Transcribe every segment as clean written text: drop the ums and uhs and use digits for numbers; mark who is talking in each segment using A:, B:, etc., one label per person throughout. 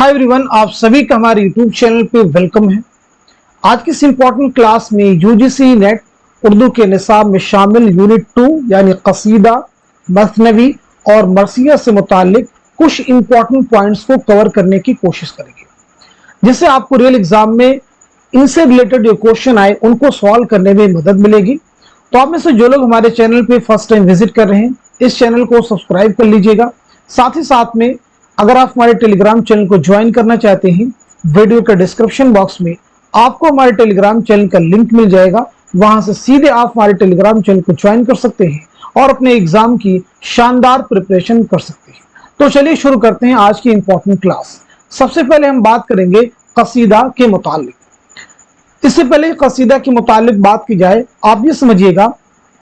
A: Hi everyone, आप सभी का हमारे यूट्यूब चैनल पे वेलकम है। आज की इस इम्पोर्टेंट क्लास में यूजीसी नेट उर्दू के निसाब में शामिल यूनिट 2 यानी कसीदा, मसनवी और मरसिया से मुतालिक कुछ इम्पोर्टेंट पॉइंट्स को कवर करने की कोशिश करेंगे, जिससे आपको रियल एग्जाम में इनसे रिलेटेड जो क्वेश्चन आए उनको सॉल्व करने में मदद मिलेगी। तो आप में से जो लोग हमारे चैनल पे फर्स्ट टाइम विजिट कर रहे हैं, इस चैनल को सब्सक्राइब कर लीजिएगा। साथ ही साथ में अगर आप हमारे टेलीग्राम चैनल को ज्वाइन करना चाहते हैं, वीडियो के डिस्क्रिप्शन बॉक्स में आपको हमारे टेलीग्राम चैनल का लिंक मिल जाएगा। वहां से सीधे आप हमारे टेलीग्राम चैनल को ज्वाइन कर सकते हैं और अपने एग्जाम की शानदार प्रिपरेशन कर सकते हैं। तो चलिए शुरू करते हैं आज की इंपॉर्टेंट क्लास। सबसे पहले हम बात करेंगे कसीदा के मुतालिक। इससे पहले कसीदा के मुतालिक बात की जाए, आप ये समझिएगा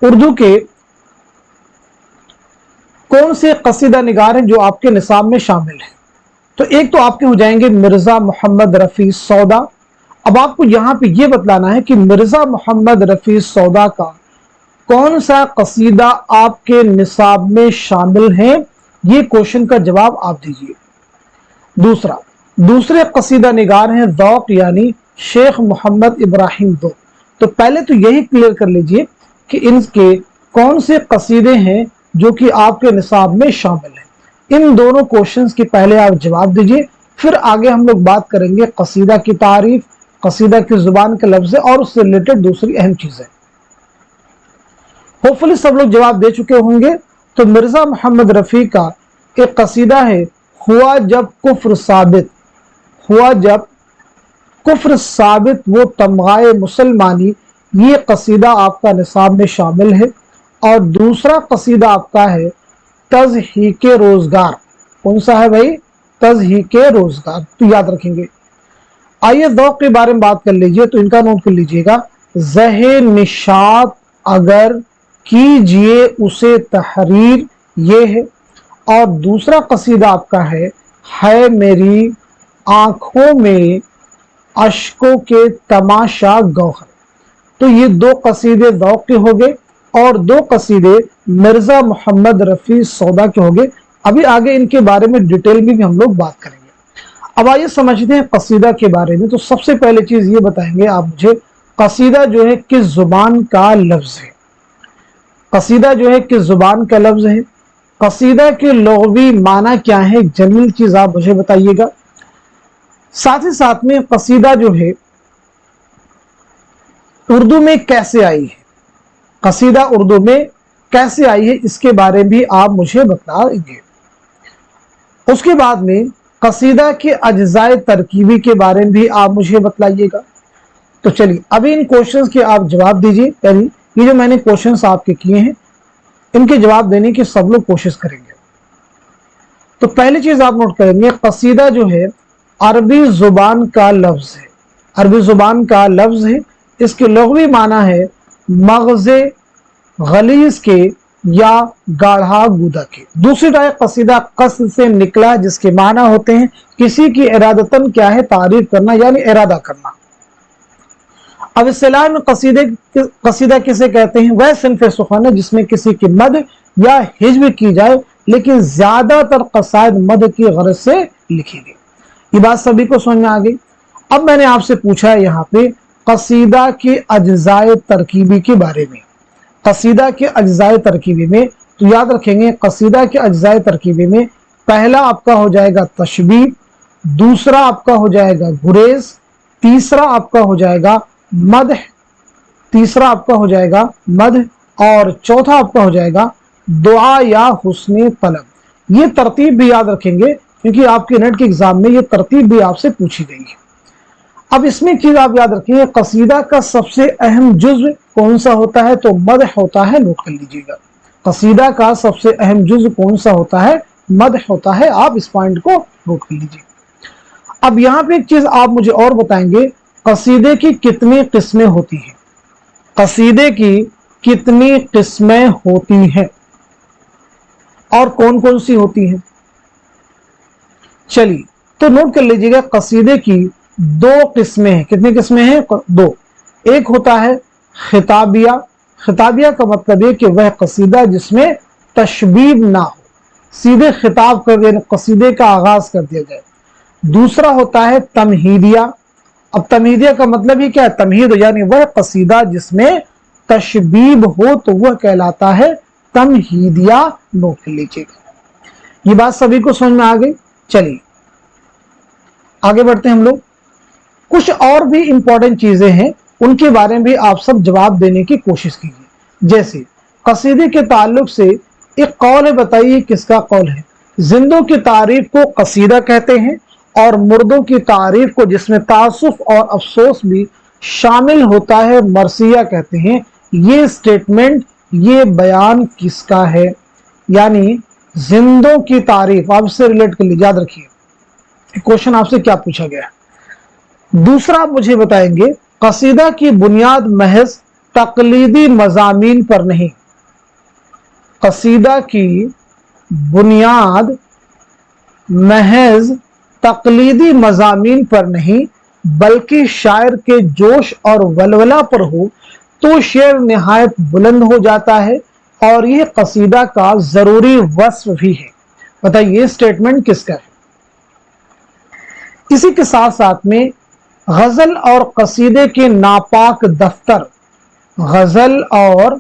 A: उर्दू के कौन से कसीदा निगार हैं जो आपके निसाब में शामिल हैं। तो एक तो आपके हो जाएंगे मिर्जा मोहम्मद रफी सौदा। अब आपको यहां पे ये बतलाना है कि मिर्जा मोहम्मद रफी सौदा का कौन सा कसीदा आपके निसाब में शामिल है, ये क्वेश्चन का जवाब आप दीजिए। दूसरे कसीदा निगार हैं ज़ौक़ यानी शेख मोहम्मद इब्राहिम ज़ौक़। तो पहले तो यही क्लियर कर लीजिए कि इनके कौन से कसीदे हैं जो कि आपके निसाब में शामिल है। इन दोनों क्वेश्चंस के पहले आप जवाब दीजिए, फिर आगे हम लोग बात करेंगे कसीदा की तारीफ, कसीदा की जुबान के लफ्ज़ और उससे रिलेटेड दूसरी अहम चीजें। होपफुली सब लोग जवाब दे चुके होंगे। तो मिर्जा मोहम्मद रफी का एक कसीदा है हुआ जब कुफ्र साबित, हुआ जब कुफ्र साबित वो तमगाए मुसलमानी, ये कसीदा आपका निसाब में शामिल है। और दूसरा कसीदा आपका है तज़हीके रोजगार। कौन सा है भाई? तज़हीके रोजगार। तो याद रखेंगे। आइए ज़ौक़ के बारे में बात कर लीजिए, तो इनका नोट कर लीजिएगा। ज़हे निशात अगर कीजिए उसे तहरीर, ये है। और दूसरा कसीदा आपका है मेरी आंखों में अश्कों के तमाशा गौहर। तो ये दो कसीदे ज़ौक़ के हो गए और दो कसीदे मिर्जा मोहम्मद रफी सौदा के हो गए। अभी आगे इनके बारे में डिटेल में भी हम लोग बात करेंगे। अब आइए समझते हैं कसीदा के बारे में। तो सबसे पहले चीज ये बताएंगे आप मुझे, कसीदा जो है किस जुबान का लफ्ज है। कसीदा जो है किस जुबान का लफ्ज है। कसीदा के लुग़वी माना क्या है, जनरल चीज आप मुझे बताइएगा। साथ ही साथ में कसीदा जो है उर्दू में कैसे आई है, कसीदा उर्दू में कैसे आई है, इसके बारे में भी आप मुझे बताएंगे। उसके बाद में कसीदा के अज्जाए तरकीबी के बारे में भी आप मुझे बतलाइएगा। तो चलिए अभी इन क्वेश्चंस के आप जवाब दीजिए। यानी ये जो मैंने क्वेश्चंस आपके किए हैं, इनके जवाब देने की सब लोग कोशिश करेंगे। तो पहली चीज आप नोट करेंगे, कसीदा जो है अरबी जुबान का लफ्ज है। अरबी जुबान का लफ्ज है। इसके लुग़वी माना है मग़ज़े गलीज़ के या गाढ़ा गूदा के। दूसरी राय कसीदा कस्द से निकला, जिसके माना होते हैं किसी की इरादतन क्या है, तारीफ करना यानी इरादा करना। अब इस्तिलाह में कसीदा किसे कहते हैं? वह सिन्फ़ सुख़न है जिसमें किसी की मद या हिज्ब की जाए, लेकिन ज्यादातर कसायद मद की गरज से लिखी गई। ये बात सभी को समझ में आ गई। अब मैंने आपसे पूछा है यहाँ पे कसीदा के अज्जाए तरकीबी के बारे में। कसीदा के अज्जाए तरकीबी में तो याद रखेंगे, कसीदा के अज्जाए तरकीबी में पहला आपका हो जाएगा तशबीह, दूसरा आपका हो जाएगा गुरेज, तीसरा आपका हो जाएगा मदह, और चौथा आपका हो जाएगा दुआ या हुस्ने तलब। ये तरतीब भी याद रखेंगे क्योंकि आपके नेट के एग्जाम में ये तरतीब भी आपसे पूछी गई है। अब इसमें चीज आप याद रखिए, कसीदा का सबसे अहम जुज़्व कौन सा होता है? तो मदह होता है। नोट कर लीजिएगा, कसीदा का सबसे अहम जुज़्व कौन सा होता है? मदह होता है। आप इस पॉइंट को नोट कर लीजिए। अब यहाँ पे एक चीज आप मुझे और बताएंगे, कसीदे की कितनी किस्में होती हैं? कसीदे की कितनी किस्में होती हैं और कौन कौन सी होती हैं? चलिए तो नोट कर लीजिएगा, कसीदे की दो किस्में हैं। कितनी किस्में हैं? दो। एक होता है खिताबिया। खिताबिया का मतलब है कि वह कसीदा जिसमें तशबीब ना हो, सीधे खिताब कर देना, कसीदे का आगाज कर दिया जाए। दूसरा होता है तमहीदिया। अब तमहीदिया का मतलब ही क्या है? तमहीद यानी वह कसीदा जिसमें तशबीब हो तो वह कहलाता है तमहीदिया। नोट कर लीजिएगा। ये बात सभी को समझ में आ गई। चलिए आगे बढ़ते हैं हम लोग। कुछ और भी इंपॉर्टेंट चीजें हैं, उनके बारे में भी आप सब जवाब देने की कोशिश कीजिए। जैसे कसीदे के ताल्लुक से एक कौल है, बताइए किसका कौल है? जिंदों की तारीफ को कसीदा कहते हैं और मुर्दों की तारीफ को, जिसमें तासुफ और अफसोस भी शामिल होता है, मरसिया कहते हैं। ये स्टेटमेंट, ये बयान किसका है? यानी जिंदों की तारीफ, आप इससे रिलेट कर लीजिए, याद रखिए क्वेश्चन आपसे क्या पूछा गया है। दूसरा आप मुझे बताएंगे, कसीदा की बुनियाद महज तकलीदी मजामीन पर नहीं, कसीदा की बुनियाद महज तकलीदी मजामीन पर नहीं बल्कि शायर के जोश और वलवला पर हो तो शेर निहायत बुलंद हो जाता है और यह कसीदा का जरूरी वस्फ भी है। बताइए ये स्टेटमेंट किसका है? इसी के साथ साथ में गजल और कसीदे के नापाक दफ्तर, गजल और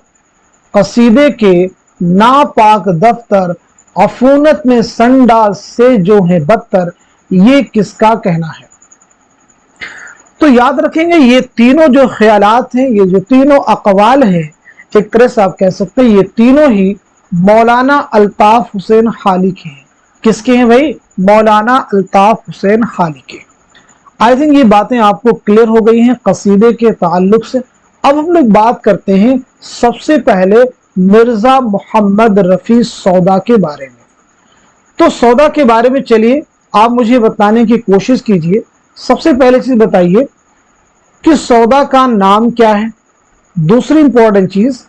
A: कसीदे के नापाक दफ्तर अफूनत में संडा से जो है बदतर, ये किसका कहना है? तो याद रखेंगे ये तीनों जो ख्यालात हैं, ये जो तीनों अकवाल हैं, एक तरह से आप कह सकते हैं ये तीनों ही मौलाना अल्ताफ हुसैन खाली के हैं। किसके हैं भाई? मौलाना अल्ताफ हुसैन खाली के। आई थिंक ये बातें आपको क्लियर हो गई हैं कसीदे के ताल्लुक से। अब हम लोग बात करते हैं सबसे पहले मिर्जा मोहम्मद रफी सौदा के बारे में। तो सौदा के बारे में चलिए आप मुझे बताने की कोशिश कीजिए। सबसे पहले चीज बताइए कि सौदा का नाम क्या है। दूसरी इंपॉर्टेंट चीज,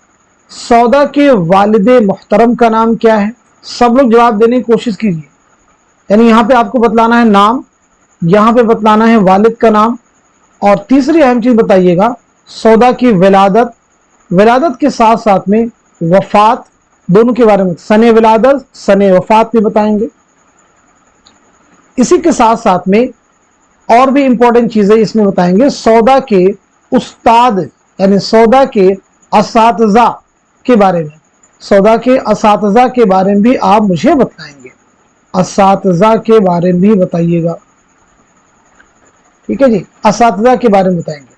A: सौदा के वालिदे मुहतरम का नाम क्या है? सब लोग जवाब देने की कोशिश कीजिए। यानी यहां पे आपको बतलाना है नाम, यहां पे बतलाना है वालिद का नाम, और तीसरी अहम चीज बताइएगा सौदा की विलादत, विलादत के साथ साथ में वफात, दोनों के बारे में सने विलादत सने वफात भी बताएंगे। इसी के साथ साथ में और भी इंपॉर्टेंट चीजें इसमें बताएंगे, सौदा के उस्ताद यानी सौदा के असातिज़ा के बारे में, सौदा के असातिज़ा के बारे में भी आप मुझे बताएंगे, असातिज़ा के बारे में भी बताइएगा। ठीक है जी, असातिज़ा के बारे में बताएंगे।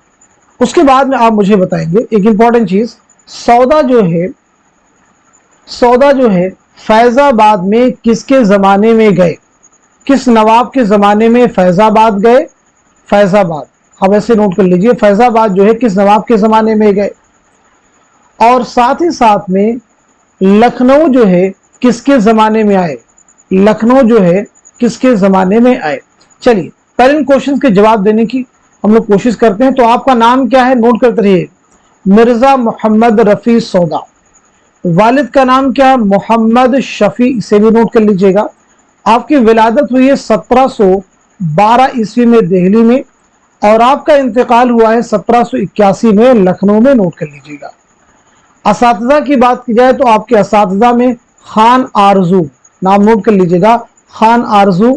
A: उसके बाद में आप मुझे बताएंगे एक इंपॉर्टेंट चीज, सौदा जो है फैजाबाद में किसके जमाने में गए? किस नवाब के जमाने में फैजाबाद गए? फैजाबाद, अब ऐसे नोट कर लीजिए, फैजाबाद जो है किस नवाब के जमाने में गए। और साथ ही साथ में लखनऊ जो है किसके जमाने में आए? लखनऊ जो है किसके जमाने में आए? चलिए पहले इन क्वेश्चंस के जवाब देने की हम लोग कोशिश करते हैं। तो आपका नाम क्या है? नोट करते रहिए, मिर्जा मोहम्मद रफी सौदा। वालिद का नाम क्या है? मोहम्मद शफी, इसे भी नोट कर लीजिएगा। आपकी विलादत हुई है 1712 ईस्वी में दिल्ली में, और आपका इंतकाल हुआ है 1781 में लखनऊ में, नोट कर लीजिएगा। असातिज़ा की बात की जाए तो आपके असातिज़ा में खान आरजू, नाम नोट कर लीजिएगा, खान आरजू,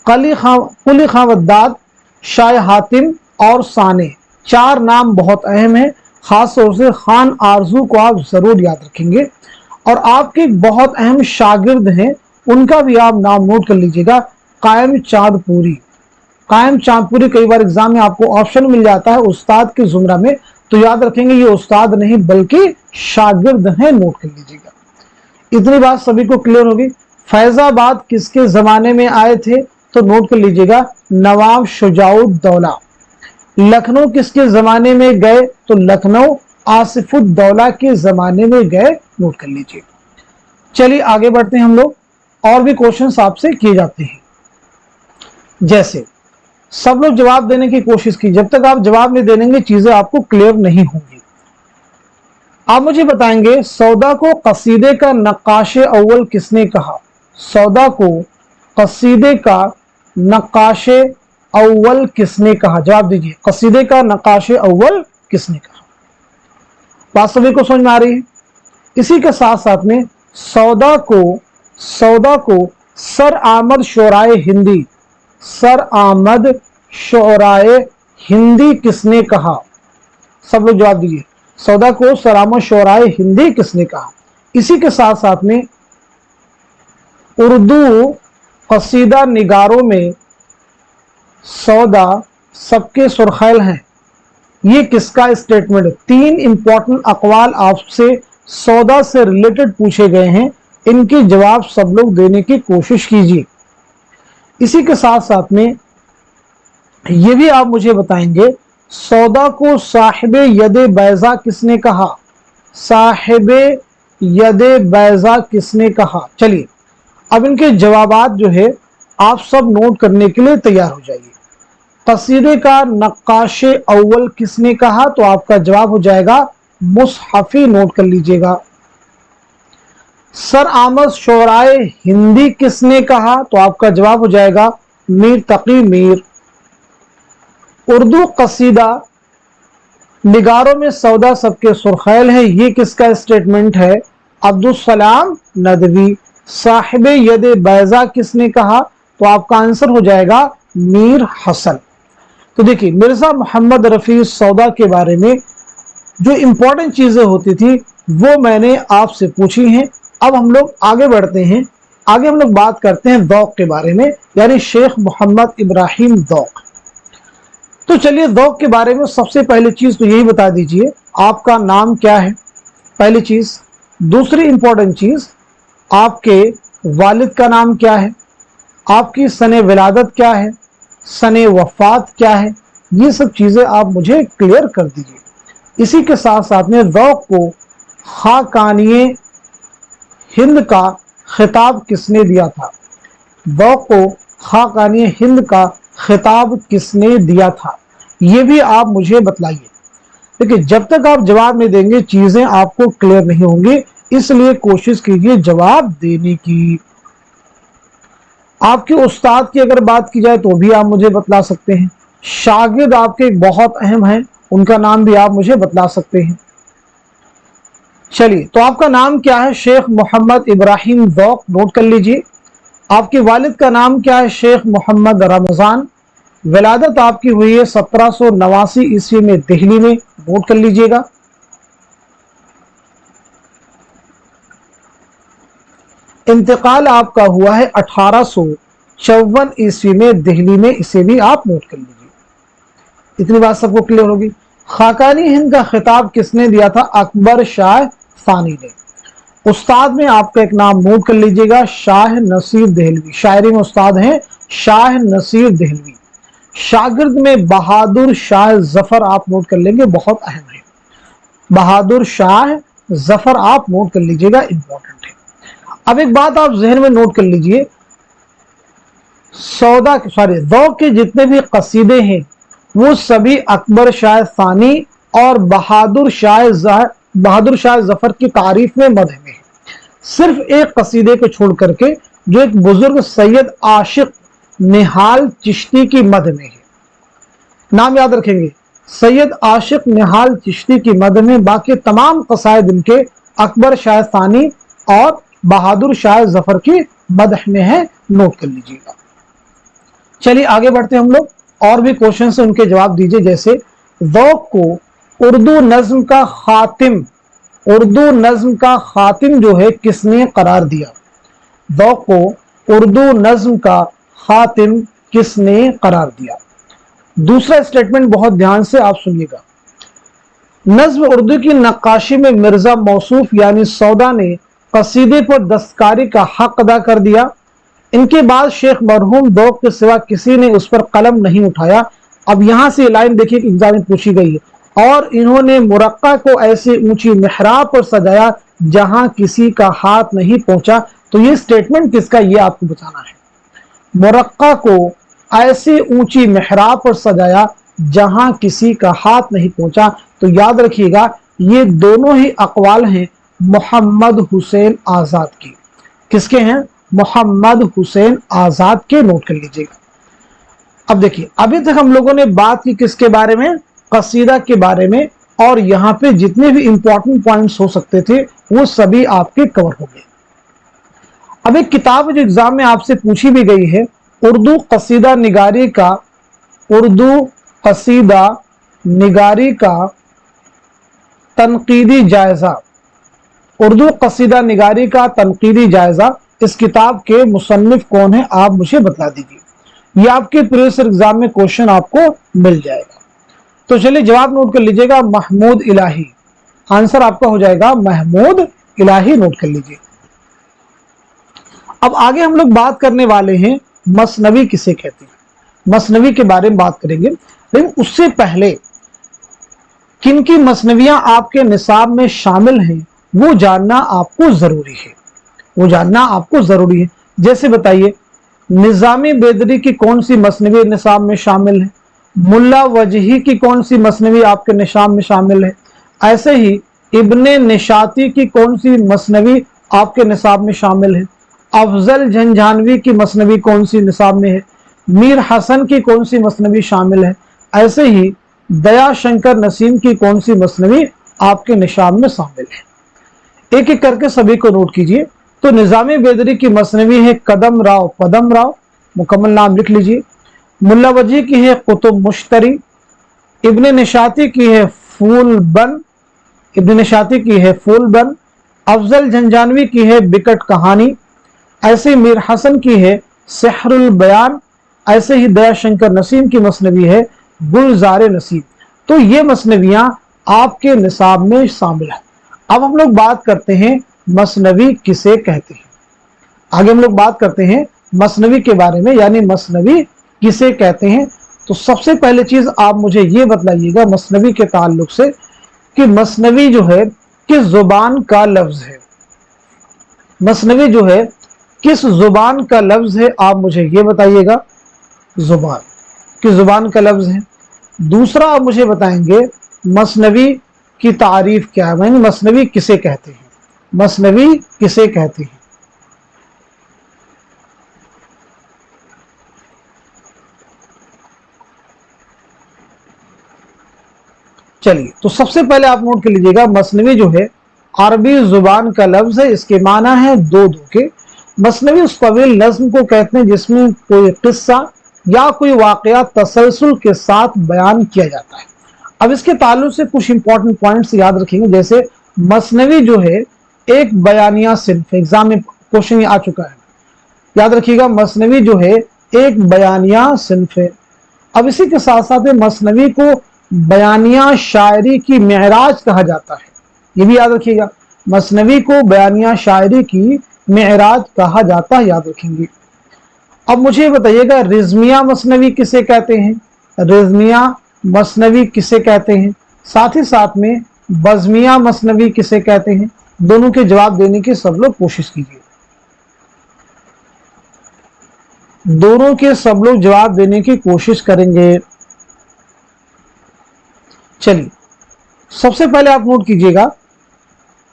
A: कुली खां वद्दाद, शाह हातिम और साने, चार नाम बहुत अहम है। खास तौर से खान आरजू को आप जरूर याद रखेंगे। और आपके बहुत अहम शागिर्द हैं, उनका भी आप नाम नोट कर लीजिएगा, कायम चांदपुरी। कायम चांदपुरी कई बार एग्जाम में आपको ऑप्शन मिल जाता है उस्ताद के जुमरा में, तो याद रखेंगे ये उस्ताद नहीं बल्कि शागिर्द हैं, नोट कर लीजिएगा। इतनी बात सभी को क्लियर होगी। फैजाबाद किसके जमाने में आए थे? तो नोट कर लीजिएगा, नवाब शुजाउद्दौला। लखनऊ किसके जमाने में गए? तो लखनऊ आसिफुद्दौला के जमाने में गए, नोट कर लीजिए। चलिए आगे बढ़ते हैं हम लोग, और भी क्वेश्चंस आपसे किए जाते हैं। जैसे सब लोग जवाब देने की कोशिश की, जब तक आप जवाब नहीं देंगे चीजें आपको क्लियर नहीं होंगी। आप मुझे बताएंगे सौदा को कसीदे का नक्काशे अव्वल किसने कहा? सौदा को कसीदे का नक्काशे अव्वल किसने कहा? जवाब दीजिए, कसीदे का नक्काशे अव्वल किसने कहा? बात सभी को समझ में आ रही है? इसी के साथ साथ में सौदा को सर अहमद शोराए हिंदी, सर आमद शोराए हिंदी किसने कहा? सब लोग जवाब दीजिए। सौदा को सर आमद शोराए हिंदी किसने कहा? इसी के साथ साथ में उर्दू कसीदा निगारों में सौदा सबके सुरखैल हैं, ये किसका स्टेटमेंट है? 3 इंपॉर्टेंट अकवाल आपसे सौदा से रिलेटेड पूछे गए हैं, इनके जवाब सब लोग देने की कोशिश कीजिए। इसी के साथ साथ में ये भी आप मुझे बताएंगे, सौदा को साहिबे यदे बैजा किसने कहा? साहिबे यदे बैजा किसने कहा? चलिए अब इनके जवाबात जो है आप सब नोट करने के लिए तैयार हो जाइए। कसीदे का नक्काशे अव्वल किसने कहा? तो आपका जवाब हो जाएगा मुसहफी, नोट कर लीजिएगा। सर आमद शोराए हिंदी किसने कहा? तो आपका जवाब हो जाएगा मीर तकी मीर। उर्दू कसीदा निगारों में सौदा सबके सुरखैल है, ये किसका स्टेटमेंट है? अब्दुल सलाम नदवी। साहिबे यदे बैजा किसने कहा? तो आपका आंसर हो जाएगा मीर हसन। तो देखिए मिर्जा मोहम्मद रफी सौदा के बारे में जो इंपॉर्टेंट चीजें होती थी वो मैंने आपसे पूछी हैं। अब हम लोग आगे बढ़ते हैं, आगे हम लोग बात करते हैं ज़ौक़ के बारे में, यानी शेख मोहम्मद इब्राहिम ज़ौक़। तो चलिए ज़ौक़ के बारे में सबसे पहली चीज तो यही बता दीजिए, आपका नाम क्या है? पहली चीज। दूसरी इंपॉर्टेंट चीज, आपके वालिद का नाम क्या है? आपकी सने विलादत क्या है? सने वफात क्या है? ये सब चीजें आप मुझे क्लियर कर दीजिए। इसी के साथ साथ में ज़ौक़ को खाकानिए हिंद का खिताब किसने दिया था? ज़ौक़ को खाकानिए हिंद का खिताब किसने दिया था? ये भी आप मुझे बतलाइए। देखिए जब तक आप जवाब नहीं देंगे चीजें आपको क्लियर नहीं होंगी, इसलिए कोशिश कीजिए जवाब देने की। आपके उस्ताद की अगर बात की जाए तो भी आप मुझे बतला सकते हैं। शागिर्द आपके बहुत अहम हैं, उनका नाम भी आप मुझे बतला सकते हैं। चलिए तो आपका नाम क्या है? शेख मोहम्मद इब्राहिम ज़ौक़, नोट कर लीजिए। आपके वालिद का नाम क्या है? शेख मोहम्मद रमज़ान। विलादत आपकी हुई है 1789 ईस्वी में दिल्ली में, नोट कर लीजिएगा। इंतकाल आपका हुआ है 1854 ईस्वी में दिल्ली में, इसे भी आप नोट कर लीजिए। इतनी बात सबको क्लियर होगी। खाकानी हिंद का खिताब किसने दिया था? अकबर शाह सानी ने। उस्ताद में आपका एक नाम नोट कर लीजिएगा, शाह नसीर देहलवी। शायरी में उस्ताद हैं शाह नसीर देहलवी। शागिर्द में बहादुर शाह जफर आप नोट कर लेंगे, बहुत अहम है। बहादुर शाह जफर आप नोट कर लीजिएगा, इंपॉर्टेंट है। अब एक बात आप जहन में नोट कर लीजिए, ज़ौक़ के जितने भी कसीदे हैं वो सभी अकबर शाह सानी और बहादुर शाह जफर की तारीफ में मदह में है। सिर्फ एक कसीदे को छोड़ करके जो एक बुजुर्ग सैयद आशिक निहाल चिश्ती की मद में है, नाम याद रखेंगे, सैयद आशिक निहाल चिश्ती की मद में। बाकी तमाम कसायद इनके अकबर शाह सानी और बहादुर शाह जफर की मदह में है, नोट कर लीजिएगा। चलिए आगे बढ़ते हैं हम लोग, और भी क्वेश्चन से उनके जवाब दीजिए। जैसे ज़ौक़ को उर्दू नज्म का खातिम, उर्दू नज्म का खातिम जो है किसने करार दिया? ज़ौक़ को उर्दू नज्म का खातिम किसने करार दिया? दूसरा स्टेटमेंट बहुत ध्यान से आप सुनिएगा। नज्म उर्दू की नक्काशी में मिर्जा मौसूफ यानी सौदा ने कसीदे पर दस्तकारी का हक अदा कर दिया। इनके बाद शेख मरहूम ज़ौक़ के सिवा किसी ने उस पर कलम नहीं उठाया। अब यहां से लाइन देखिए कि एग्जाम में पूछी गई है। और इन्होंने मुरक्का को ऐसी ऊंची मेहराब पर सजाया जहां किसी का हाथ नहीं पहुंचा। तो ये स्टेटमेंट किसका, ये आपको बताना है। मुरक्का को ऐसी ऊंची मेहराब पर सजाया जहां किसी का हाथ नहीं पहुंचा। तो याद रखिएगा ये दोनों ही अकवाल हैं मोहम्मद हुसैन आजाद की। किसके हैं? मोहम्मद हुसैन आजाद के, नोट कर लीजिएगा। अब देखिए अभी तक हम लोगों ने बात की किसके बारे में? कसीदा के बारे में, और यहां पे जितने भी इंपॉर्टेंट पॉइंट्स हो सकते थे वो सभी आपके कवर हो गए। अब एक किताब जो एग्जाम में आपसे पूछी भी गई है उर्दू कसीदा निगारी का तनकीदी जायजा, उर्दू कसीदा निगारी का तनकीदी जायजा, इस किताब के मुसन्निफ कौन है, आप मुझे बता दीजिए। ये आपके प्रीवियस एग्जाम में क्वेश्चन आपको मिल जाएगा। तो चलिए जवाब नोट कर लीजिएगा, महमूद इलाही। आंसर आपका हो जाएगा महमूद इलाही, नोट कर लीजिए। अब आगे हम लोग बात करने वाले हैं मसनवी किसे कहते हैं, मसनवी के बारे में बात करेंगे। लेकिन उससे पहले किन की मसनवियां आपके निसाब में शामिल हैं वो जानना आपको जरूरी है, वो जानना आपको जरूरी है। जैसे बताइए, निजामी बेदरी की कौन सी मसनवी निसाब में शामिल है, मुल्ला वजही की कौन सी मसनवी आपके निसाब में शामिल है, ऐसे ही इब्ने निशाती की कौन सी मसनवी आपके निसाब में शामिल है, अफजल झंझानवी की मसनवी कौन सी निसाब में है, मीर हसन की कौन सी मसनवी शामिल है, ऐसे ही दया शंकर नसीम की कौन सी मसनवी आपके निसाब में शामिल है। एक एक करके सभी को नोट कीजिए। तो निजामी बेदरी की मसनवी है कदम राव पदम राव, मुकम्मल नाम लिख लीजिए। मुल्ला वजी की है कुतुब मुश्तरी, इब्ने निशाती की है फूल बन, इब्ने निशाती की है फूल बन, अफजल झंझानवी की है बिकट कहानी, ऐसे मीर हसन की है सेहरुल बयान, ऐसे ही दया शंकर नसीम की मसनवी है गुलजार नसीम। तो ये मसनवियां आपके निसाब में शामिल है। अब हम लोग बात करते हैं मसनवी किसे कहते हैं। आगे हम लोग बात करते हैं मसनवी के बारे में, यानी मसनवी किसे कहते हैं। तो सबसे पहले चीज आप मुझे ये बतलाइएगा मसनवी के ताल्लुक से कि मसनवी जो है किस जुबान का लफ्ज है, मसनवी जो है किस जुबान का लफ्ज है, आप मुझे ये बताइएगा। जुबान, किस जुबान का लफ्ज है। दूसरा आप मुझे बताएंगे मसनवी की तारीफ क्या है, यानी मसनवी किसे कहते हैं, मसनवी किसे कहते हैं। चलिए, तो सबसे पहले आप नोट कर लीजिएगा, मसनवी जो है अरबी जुबान का लफ्ज है, इसके माना है दो दो के। मसनवी उस तवील नज्म को कहते हैं जिसमें कोई किस्सा या कोई वाकया तसलसल के साथ बयान किया जाता है। अब इसके ताल्लुक से कुछ इंपॉर्टेंट पॉइंट्स याद रखेंगे। जैसे मसनवी जो है एक बयानिया सिन्फ, एग्जाम में क्वेश्चन आ चुका है, याद रखिएगा, मसनवी जो है एक बयानिया सिन्फ है। अब इसी के साथ साथ मसनवी को बयानिया शायरी की मेराज कहा जाता है, ये भी याद रखिएगा, मसनवी को बयानिया शायरी की मेराज कहा जाता है, याद रखेंगे। अब मुझे बताइएगा रिजमिया मसनवी किसे कहते हैं, रिजमिया मसनवी किसे कहते हैं, साथ ही साथ में बज़मिया मसनवी किसे कहते हैं। दोनों के जवाब देने की सब लोग कोशिश कीजिए, दोनों के सब लोग जवाब देने की कोशिश करेंगे। चलिए, सबसे पहले आप नोट कीजिएगा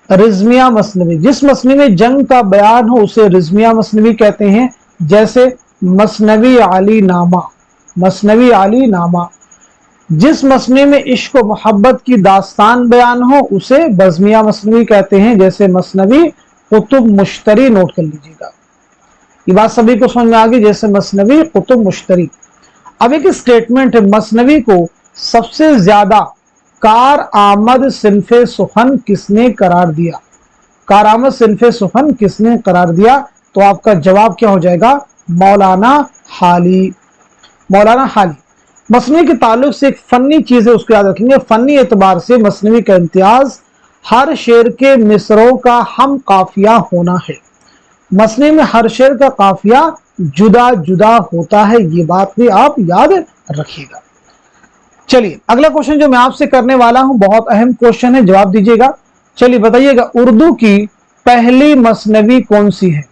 A: रिजमिया मसनवी, जिस मसनवी में जंग का बयान हो उसे रिजमिया मसनवी कहते हैं। जैसे मसनवी अली नामा, मसनवी अली नामा। जिस मसनवी में इश्क व मोहब्बत की दास्तान बयान हो उसे बज़मिया मसनवी कहते हैं। जैसे मसनवी कुतुब मुश्तरी, नोट कर लीजिएगा, ये बात सभी को समझ में आ गई। जैसे मसनवी कुतुब मुश्तरी। अब एक स्टेटमेंट है, मसनवी को सबसे ज्यादा कार आमद सिन्फे सुखन किसने करार दिया, कार आमद सिन्फे सुखन किसने करार दिया। तो आपका जवाब क्या हो जाएगा, मौलाना हाली, मौलाना हाली। मसनवी के ताल्लुक से एक फनी चीज है, उसको याद रखेंगे। फनी एतबार से मसनवी का इम्तियाज हर शेर के मिसरों का हम काफिया होना है। मसनवी में हर शेर का काफिया जुदा जुदा होता है, ये बात भी आप याद रखिएगा। चलिए, अगला क्वेश्चन जो मैं आपसे करने वाला हूं बहुत अहम क्वेश्चन है, जवाब दीजिएगा। चलिए बताइएगा, उर्दू की पहली मसनवी कौन सी है,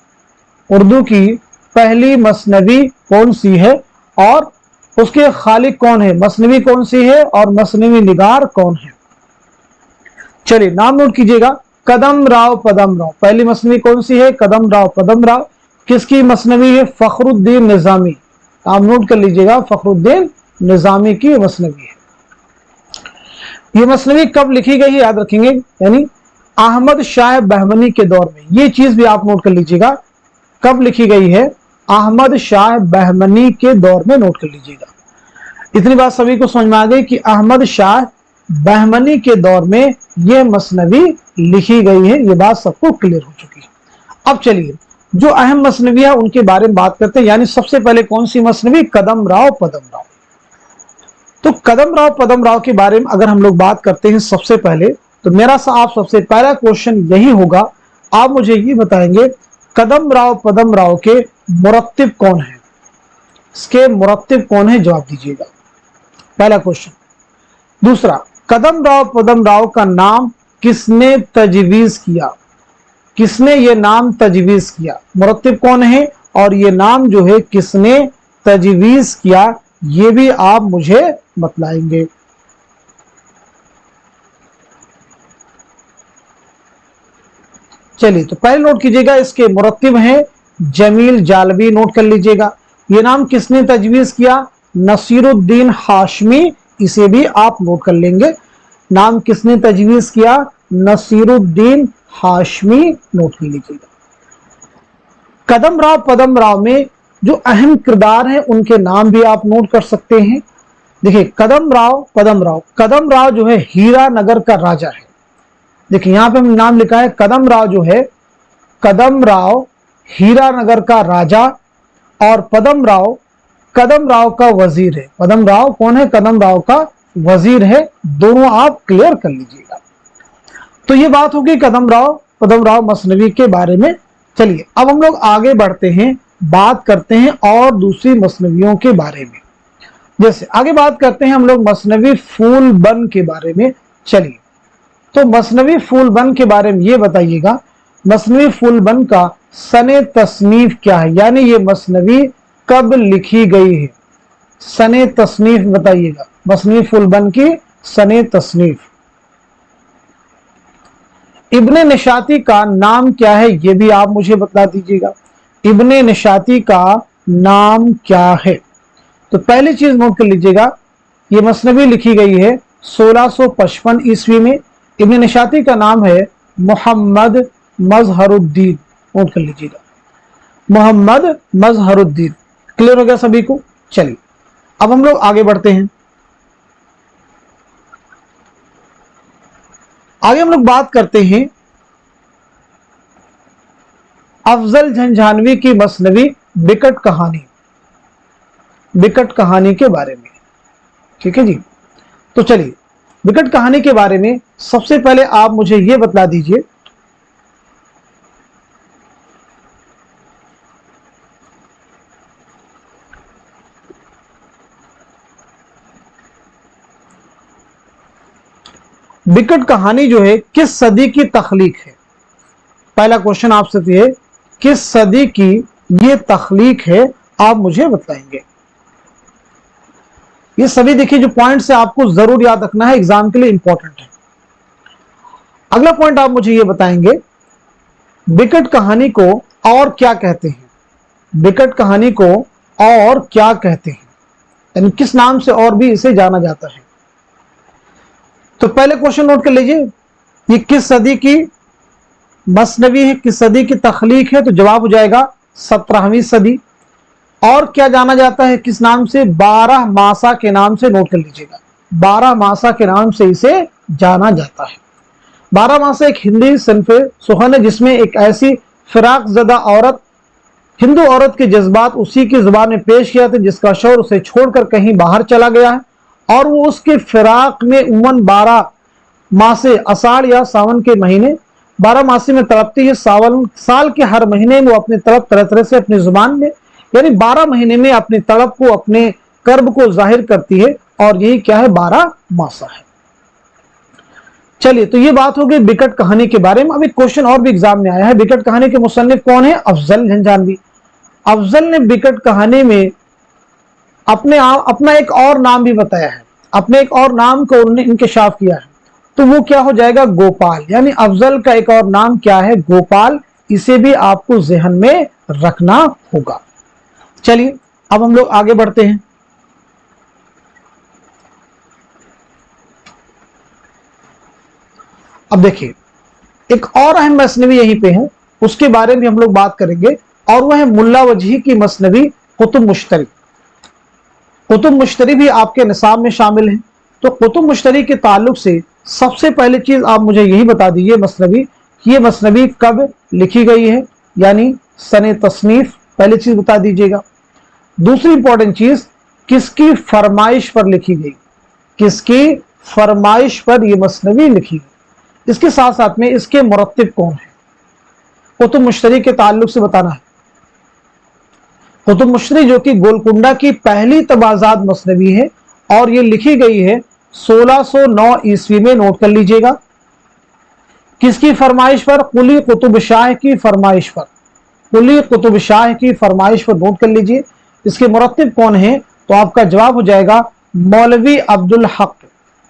A: उर्दू की पहली मसनवी कौन सी है और उसके खालिक कौन है, मसनवी कौन सी है और मसनवी निगार कौन है। चलिए नाम नोट कीजिएगा, कदम राव पदम राव। पहली मसनवी कौन सी है, कदम राव पदम राव। किसकी मसनवी है, फखरुद्दीन निजामी। नाम नोट कर लीजिएगा, फखरुद्दीन निजामी की मसनवी है। ये मसनवी कब लिखी गई है याद रखेंगे, यानी अहमद शाह बहमनी के दौर में। ये चीज भी आप नोट कर लीजिएगा, कब लिखी गई है, अहमद शाह बहमनी के दौर में, नोट कर लीजिएगा। इतनी बात सभी को समझ में आ गई कि अहमद शाह बहमनी के दौर में यह मसनवी लिखी गई है, ये बात सबको क्लियर हो चुकी है। अब चलिए जो अहम मसनवी है उनके बारे में बात करते हैं। यानी सबसे पहले कौन सी मसनवी? कदम राव पदम राव। तो कदम राव पदम राव के बारे में अगर हम लोग बात करते हैं सबसे पहले, तो मेरा आप सबसे पहला क्वेश्चन यही होगा, आप मुझे ये बताएंगे कदम राव पदम राव के मुरत्तिब कौन है? इसके मुरत्तिब कौन है? जवाब दीजिएगा, पहला क्वेश्चन। दूसरा, कदम राव पदम राव का नाम किसने तजवीज किया? किसने ये नाम तजवीज किया? मुरत्तिब कौन है और ये नाम जो है किसने तजवीज किया, ये भी आप मुझे बतलाएंगे। चलिए तो पहले नोट कीजिएगा, इसके मुरत्तिब हैं जमील जालवी, नोट कर लीजिएगा। ये नाम किसने तजवीज किया? नसीरुद्दीन हाशमी, इसे भी आप नोट कर लेंगे। नाम किसने तजवीज किया? नसीरुद्दीन हाशमी, नोट कर लीजिएगा। कदम राव पदम राव में जो अहम किरदार हैं उनके नाम भी आप नोट कर सकते हैं। देखिए कदम राव पदम राव, कदम राव जो है हीरा नगर का राजा है। देखिए यहां पे हम नाम लिखा है कदम राव जो है, कदम राव हीरा नगर का राजा, और पदम राव का वजीर है। पदम राव कौन है? कदम राव का वजीर है। दोनों आप क्लियर कर लीजिएगा। तो ये बात होगी कदम राव मसनवी के बारे में। चलिए अब हम लोग आगे बढ़ते हैं, बात करते हैं और दूसरी मसनवियों के बारे में। जैसे आगे बात करते हैं हम लोग मसनवी फूल बन के बारे में। चलिए तो मसनवी फूल बन के बारे में ये बताइएगा, मसनवी फूल बन का सने तसनीफ क्या है? यानी ये मसनवी कब लिखी गई है? सने तसनीफ बताइएगा, मसनवी फूल बन की सने तसनीफ। इब्ने निशाती का नाम क्या है? ये भी आप मुझे बता दीजिएगा। इब्ने निशाती का नाम क्या है? तो पहली चीज नोट कर लीजिएगा, ये मसनवी लिखी गई है 1655 ईस्वी में। इब्ने निशाती का नाम है मोहम्मद मजहरुद्दीन, नोट कर लीजिएगा, मोहम्मद मजहरुद्दीन। क्लियर हो गया सभी को? चलिए अब हम लोग आगे बढ़ते हैं। आगे हम लोग बात करते हैं अफजल झंझानवी की मसनवी बिकट कहानी के बारे में। ठीक है जी, तो चलिए बिकट कहानी के बारे में सबसे पहले आप मुझे यह बता दीजिए, बिकट कहानी जो है किस सदी की तख्लीक है? पहला क्वेश्चन आपसे तो है किस सदी की ये तख्लीक है, आप मुझे बताएंगे। ये सभी देखिए जो पॉइंट्स है आपको जरूर याद रखना है, एग्जाम के लिए इंपॉर्टेंट है। अगला पॉइंट आप मुझे ये बताएंगे बिकट कहानी को और क्या कहते हैं? बिकट कहानी को और क्या कहते हैं, यानी किस नाम से और भी इसे जाना जाता है? तो पहले क्वेश्चन नोट कर लीजिए, ये किस सदी की मसनवी है, किस सदी की तख्लीक है? तो जवाब हो जाएगा 17वीं सदी। और क्या जाना जाता है किस नाम से? 12 मासा के नाम से, नोट कर लीजिएगा, 12 मासा के नाम से इसे जाना जाता है। 12 मासा एक हिंदी सिन्फ़े सुखन है जिसमें एक ऐसी फिराक ज़दा औरत, हिंदू औरत के जज्बात उसी की जुबान में पेश किया था जिसका शौहर उसे छोड़कर कहीं बाहर चला गया है और वो उसके फिराक में उमन 12 मासे अषाढ़ या सावन के महीने 12 मासे में तड़पती है। साल के हर महीने में वो अपनी तड़प तरह तरह से अपनी जुबान में, यानी 12 महीने में अपनी तड़प को, अपने कर्ब को जाहिर करती है, और यही क्या है? 12 मासा है। चलिए तो ये बात हो गई बिकट कहानी के बारे में। अब एक क्वेश्चन और भी एग्जाम में आया है, बिकट कहानी के मुसन्निफ कौन है? अफजल झंझानवी। अफजल ने बिकट कहानी में अपना एक और नाम भी बताया है, अपने एक और नाम को उन्होंने इंकशाफ किया है, तो वो क्या हो जाएगा? गोपाल। यानी अफजल का एक और नाम क्या है? गोपाल। इसे भी आपको जहन में रखना होगा। चलिए अब हम लोग आगे बढ़ते हैं। अब देखिए एक और अहम मसनवी यहीं पे है, उसके बारे में हम लोग बात करेंगे, और वह है मुल्ला वजही की मसनवी कुतुब मुश्तरी। कुतुब मुश्तरी भी आपके निसाब में शामिल है। तो कुतुब मुश्तरी के ताल्लुक से सबसे पहली चीज आप मुझे यही बता दीजिए मसनवी, ये मसनवी कब लिखी गई है, यानी सने तसनीफ, पहली चीज बता दीजिएगा। दूसरी इंपॉर्टेंट चीज, किसकी फरमाइश पर लिखी गई, किसकी फरमाइश पर यह मसनवी लिखी गई। इसके साथ साथ में इसके मुरत्तिब कौन है, कुतुब मुश्तरी के ताल्लुक से बताना है। कुतुब मुश्तरी जो कि गोलकुंडा की पहली तबाजात मसनवी है और ये लिखी गई है 1609 ईस्वी में, नोट कर लीजिएगा। किसकी फरमाइश पर, कुली कुतुब शाह की फरमाइश पर, कुली कुतुब शाह की फरमाइश पर, नोट कर लीजिए। इसके मुरत्तिब कौन है, तो आपका जवाब हो जाएगा मौलवी अब्दुल हक।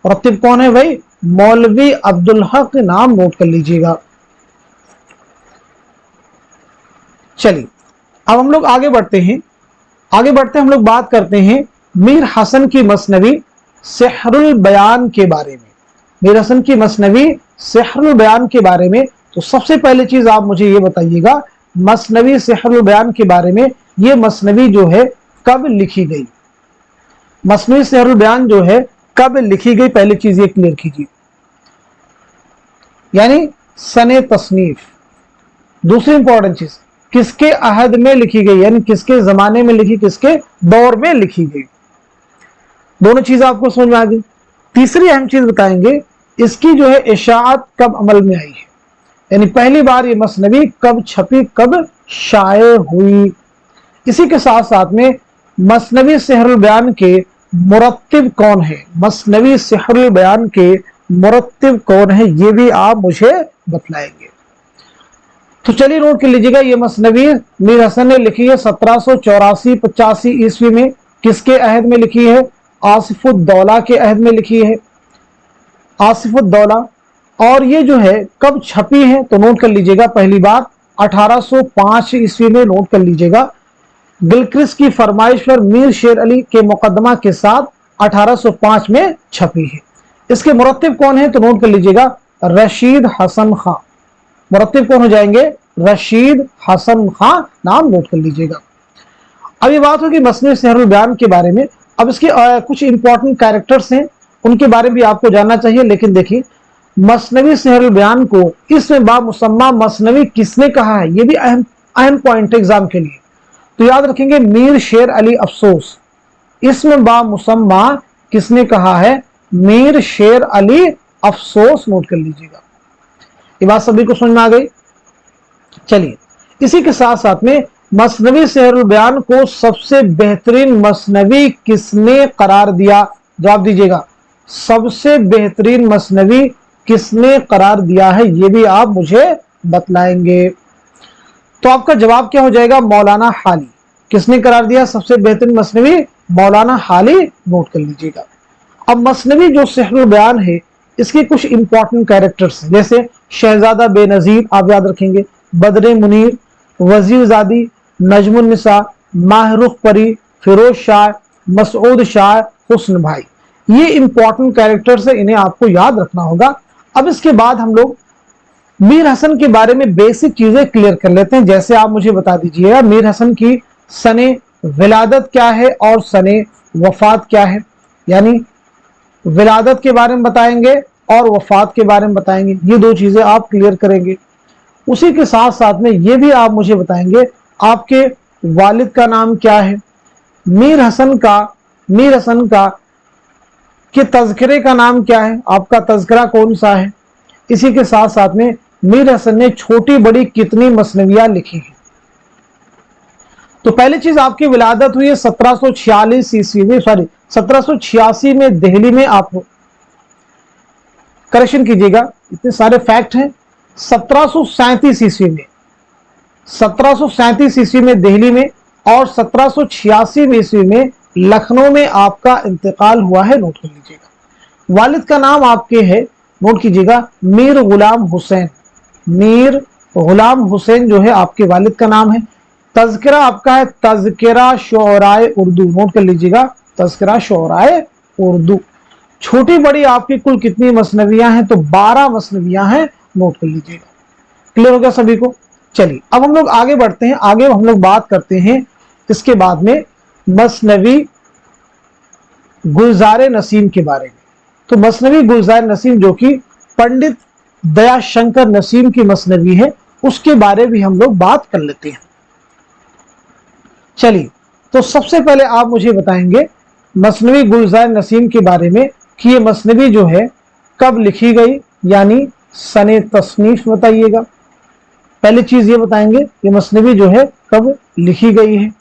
A: मुरत्तिब कौन है भाई, मौलवी अब्दुल हक, नाम नोट कर लीजिएगा। चलिए अब हम लोग आगे बढ़ते हैं। हम लोग बात करते हैं मीर हसन की मसनवी सेहरुल बयान के बारे में। मीर हसन की मसनवी सेहरुल बयान के बारे में, तो सबसे पहले चीज आप मुझे ये बताइएगा मसनवी सेहरुल बयान के बारे में, ये मसनवी जो है कब लिखी गई, मसनवी सेहरुल बयान जो है कब लिखी गई, पहली चीज ये क्लियर कीजिए, यानी सने तसनीफ। दूसरी इंपॉर्टेंट चीज, किसके अहद में लिखी गई, यानी किसके जमाने में लिखी, किसके दौर में लिखी गई। दोनों चीजें आपको समझ में आ गई। तीसरी अहम चीज बताएंगे, इसकी जो है इशाअत कब अमल में आई है, यानी पहली बार ये मसनवी कब छपी, कब शाये हुई। इसी के साथ साथ में मसनवी सेहरुल बयान के मुरत्तिब कौन है, मसनवी सेहरुल बयान के मुरत्तिब कौन है, ये भी आप मुझे बतलाएंगे। तो चलिए नोट कर लीजिएगा, ये मसनवी मीर हसन ने लिखी है 1784-85 ईस्वी में। किसके अहद में लिखी है, आसिफुद्दौला के अहद में लिखी है, आसिफुद्दौला। और ये जो है कब छपी है, तो नोट कर लीजिएगा पहली बार 1805 ईस्वी में, नोट कर लीजिएगा। गिलक्रिस्ट की फरमाइश पर मीर शेर अली के मुकदमा के साथ 1805 में छपी है। इसके मुरत्तिब कौन है, तो नोट कर लीजिएगा रशीद हसन खां। मुरत्तिब कौन हो जाएंगे, रशीद हसन खां, नाम नोट कर लीजिएगा। अब ये बात होगी मसनवी सेहरुल बयान के बारे में। अब इसके कुछ इंपॉर्टेंट कैरेक्टर्स हैं, उनके बारे में भी आपको जानना चाहिए। लेकिन देखिए मसनवी सेहरुल बयान को इसमें बामुसम्मा मसनवी किसने कहा है, ये भी अहम पॉइंट है एग्जाम के लिए। तो याद रखेंगे मीर शेर अली अफसोस, इसमें बामुसम्मा किसने कहा है, मीर शेर अली अफसोस, नोट कर लीजिएगा। ये बात सभी को समझ में आ गई। चलिए इसी के साथ साथ में मसनवी सेहरुल बयान को सबसे बेहतरीन मसनवी किसने करार दिया, जवाब दीजिएगा। सबसे बेहतरीन मसनवी किसने करार दिया है, ये भी आप मुझे बतलाएंगे। तो आपका जवाब क्या हो जाएगा, मौलाना हाली। किसने करार दिया सबसे बेहतरीन मसनवी, मौलाना हाली, नोट कर लीजिएगा। अब मसनवी जो सेहरुल बयान है इसके कुछ इंपॉर्टेंट कैरेक्टर्स जैसे शहजादा बेनजीर आप याद रखेंगे, बदरे मुनीर, वजीरजादी, नजमुन्निसा, माहरुख परी, फिरोज शाह, मसूद शाह, हुस्न भाई, ये इंपॉर्टेंट कैरेक्टर्स है, इन्हें आपको याद रखना होगा। अब इसके बाद हम लोग मीर हसन के बारे में बेसिक चीजें क्लियर कर लेते हैं। जैसे आप मुझे बता दीजिएगा मीर हसन की सने विलादत क्या है और सने वफात क्या है, यानी विलादत के बारे में बताएंगे और वफात के बारे में बताएंगे, ये दो चीजें आप क्लियर करेंगे। उसी के साथ साथ में ये भी आप मुझे बताएंगे आपके वालिद का नाम क्या है, मीर हसन का के तज़किरे का नाम क्या है, आपका तज़किरा कौन सा है। इसी के साथ साथ में मीर हसन ने छोटी बड़ी कितनी मसनवियां लिखी हैं। तो पहली चीज आपकी विलादत हुई है 1746 ईस्वी में, 1786 में दिल्ली में। आप करेक्शन कीजिएगा, इतने सारे फैक्ट हैं। 1737 ईस्वी में, 1737 ईस्वी में दिल्ली में, और 1786 ईस्वी में लखनऊ में आपका इंतकाल हुआ है, नोट कर लीजिएगा। वालिद का नाम आपके है, नोट कीजिएगा, मीर गुलाम हुसैन। मीर गुलाम हुसैन जो है आपके वालिद का नाम है। तज़किरा आपका है तज़किरा शुअराए उर्दू, नोट कर लीजिएगा, तज़किरा शुअराए उर्दू। छोटी बड़ी आपकी कुल कितनी मसनवियां हैं, तो 12 मसनवियां हैं, नोट कर लीजिएगा। क्लियर हो गया सभी को। चलिए अब हम लोग आगे बढ़ते हैं, आगे हम लोग बात करते हैं इसके बाद में मसनवी गुलजार नसीम के बारे में। तो मसनवी गुलजार नसीम जो कि पंडित दयाशंकर नसीम की मसनवी है, उसके बारे में हम लोग बात कर लेते हैं। चलिए तो सबसे पहले आप मुझे बताएंगे मसनवी गुलजार नसीम के बारे में कि ये मसनवी जो है कब लिखी गई, यानी सने तसनीफ बताइएगा। पहली चीज ये बताएंगे ये मसनवी जो है कब लिखी गई है,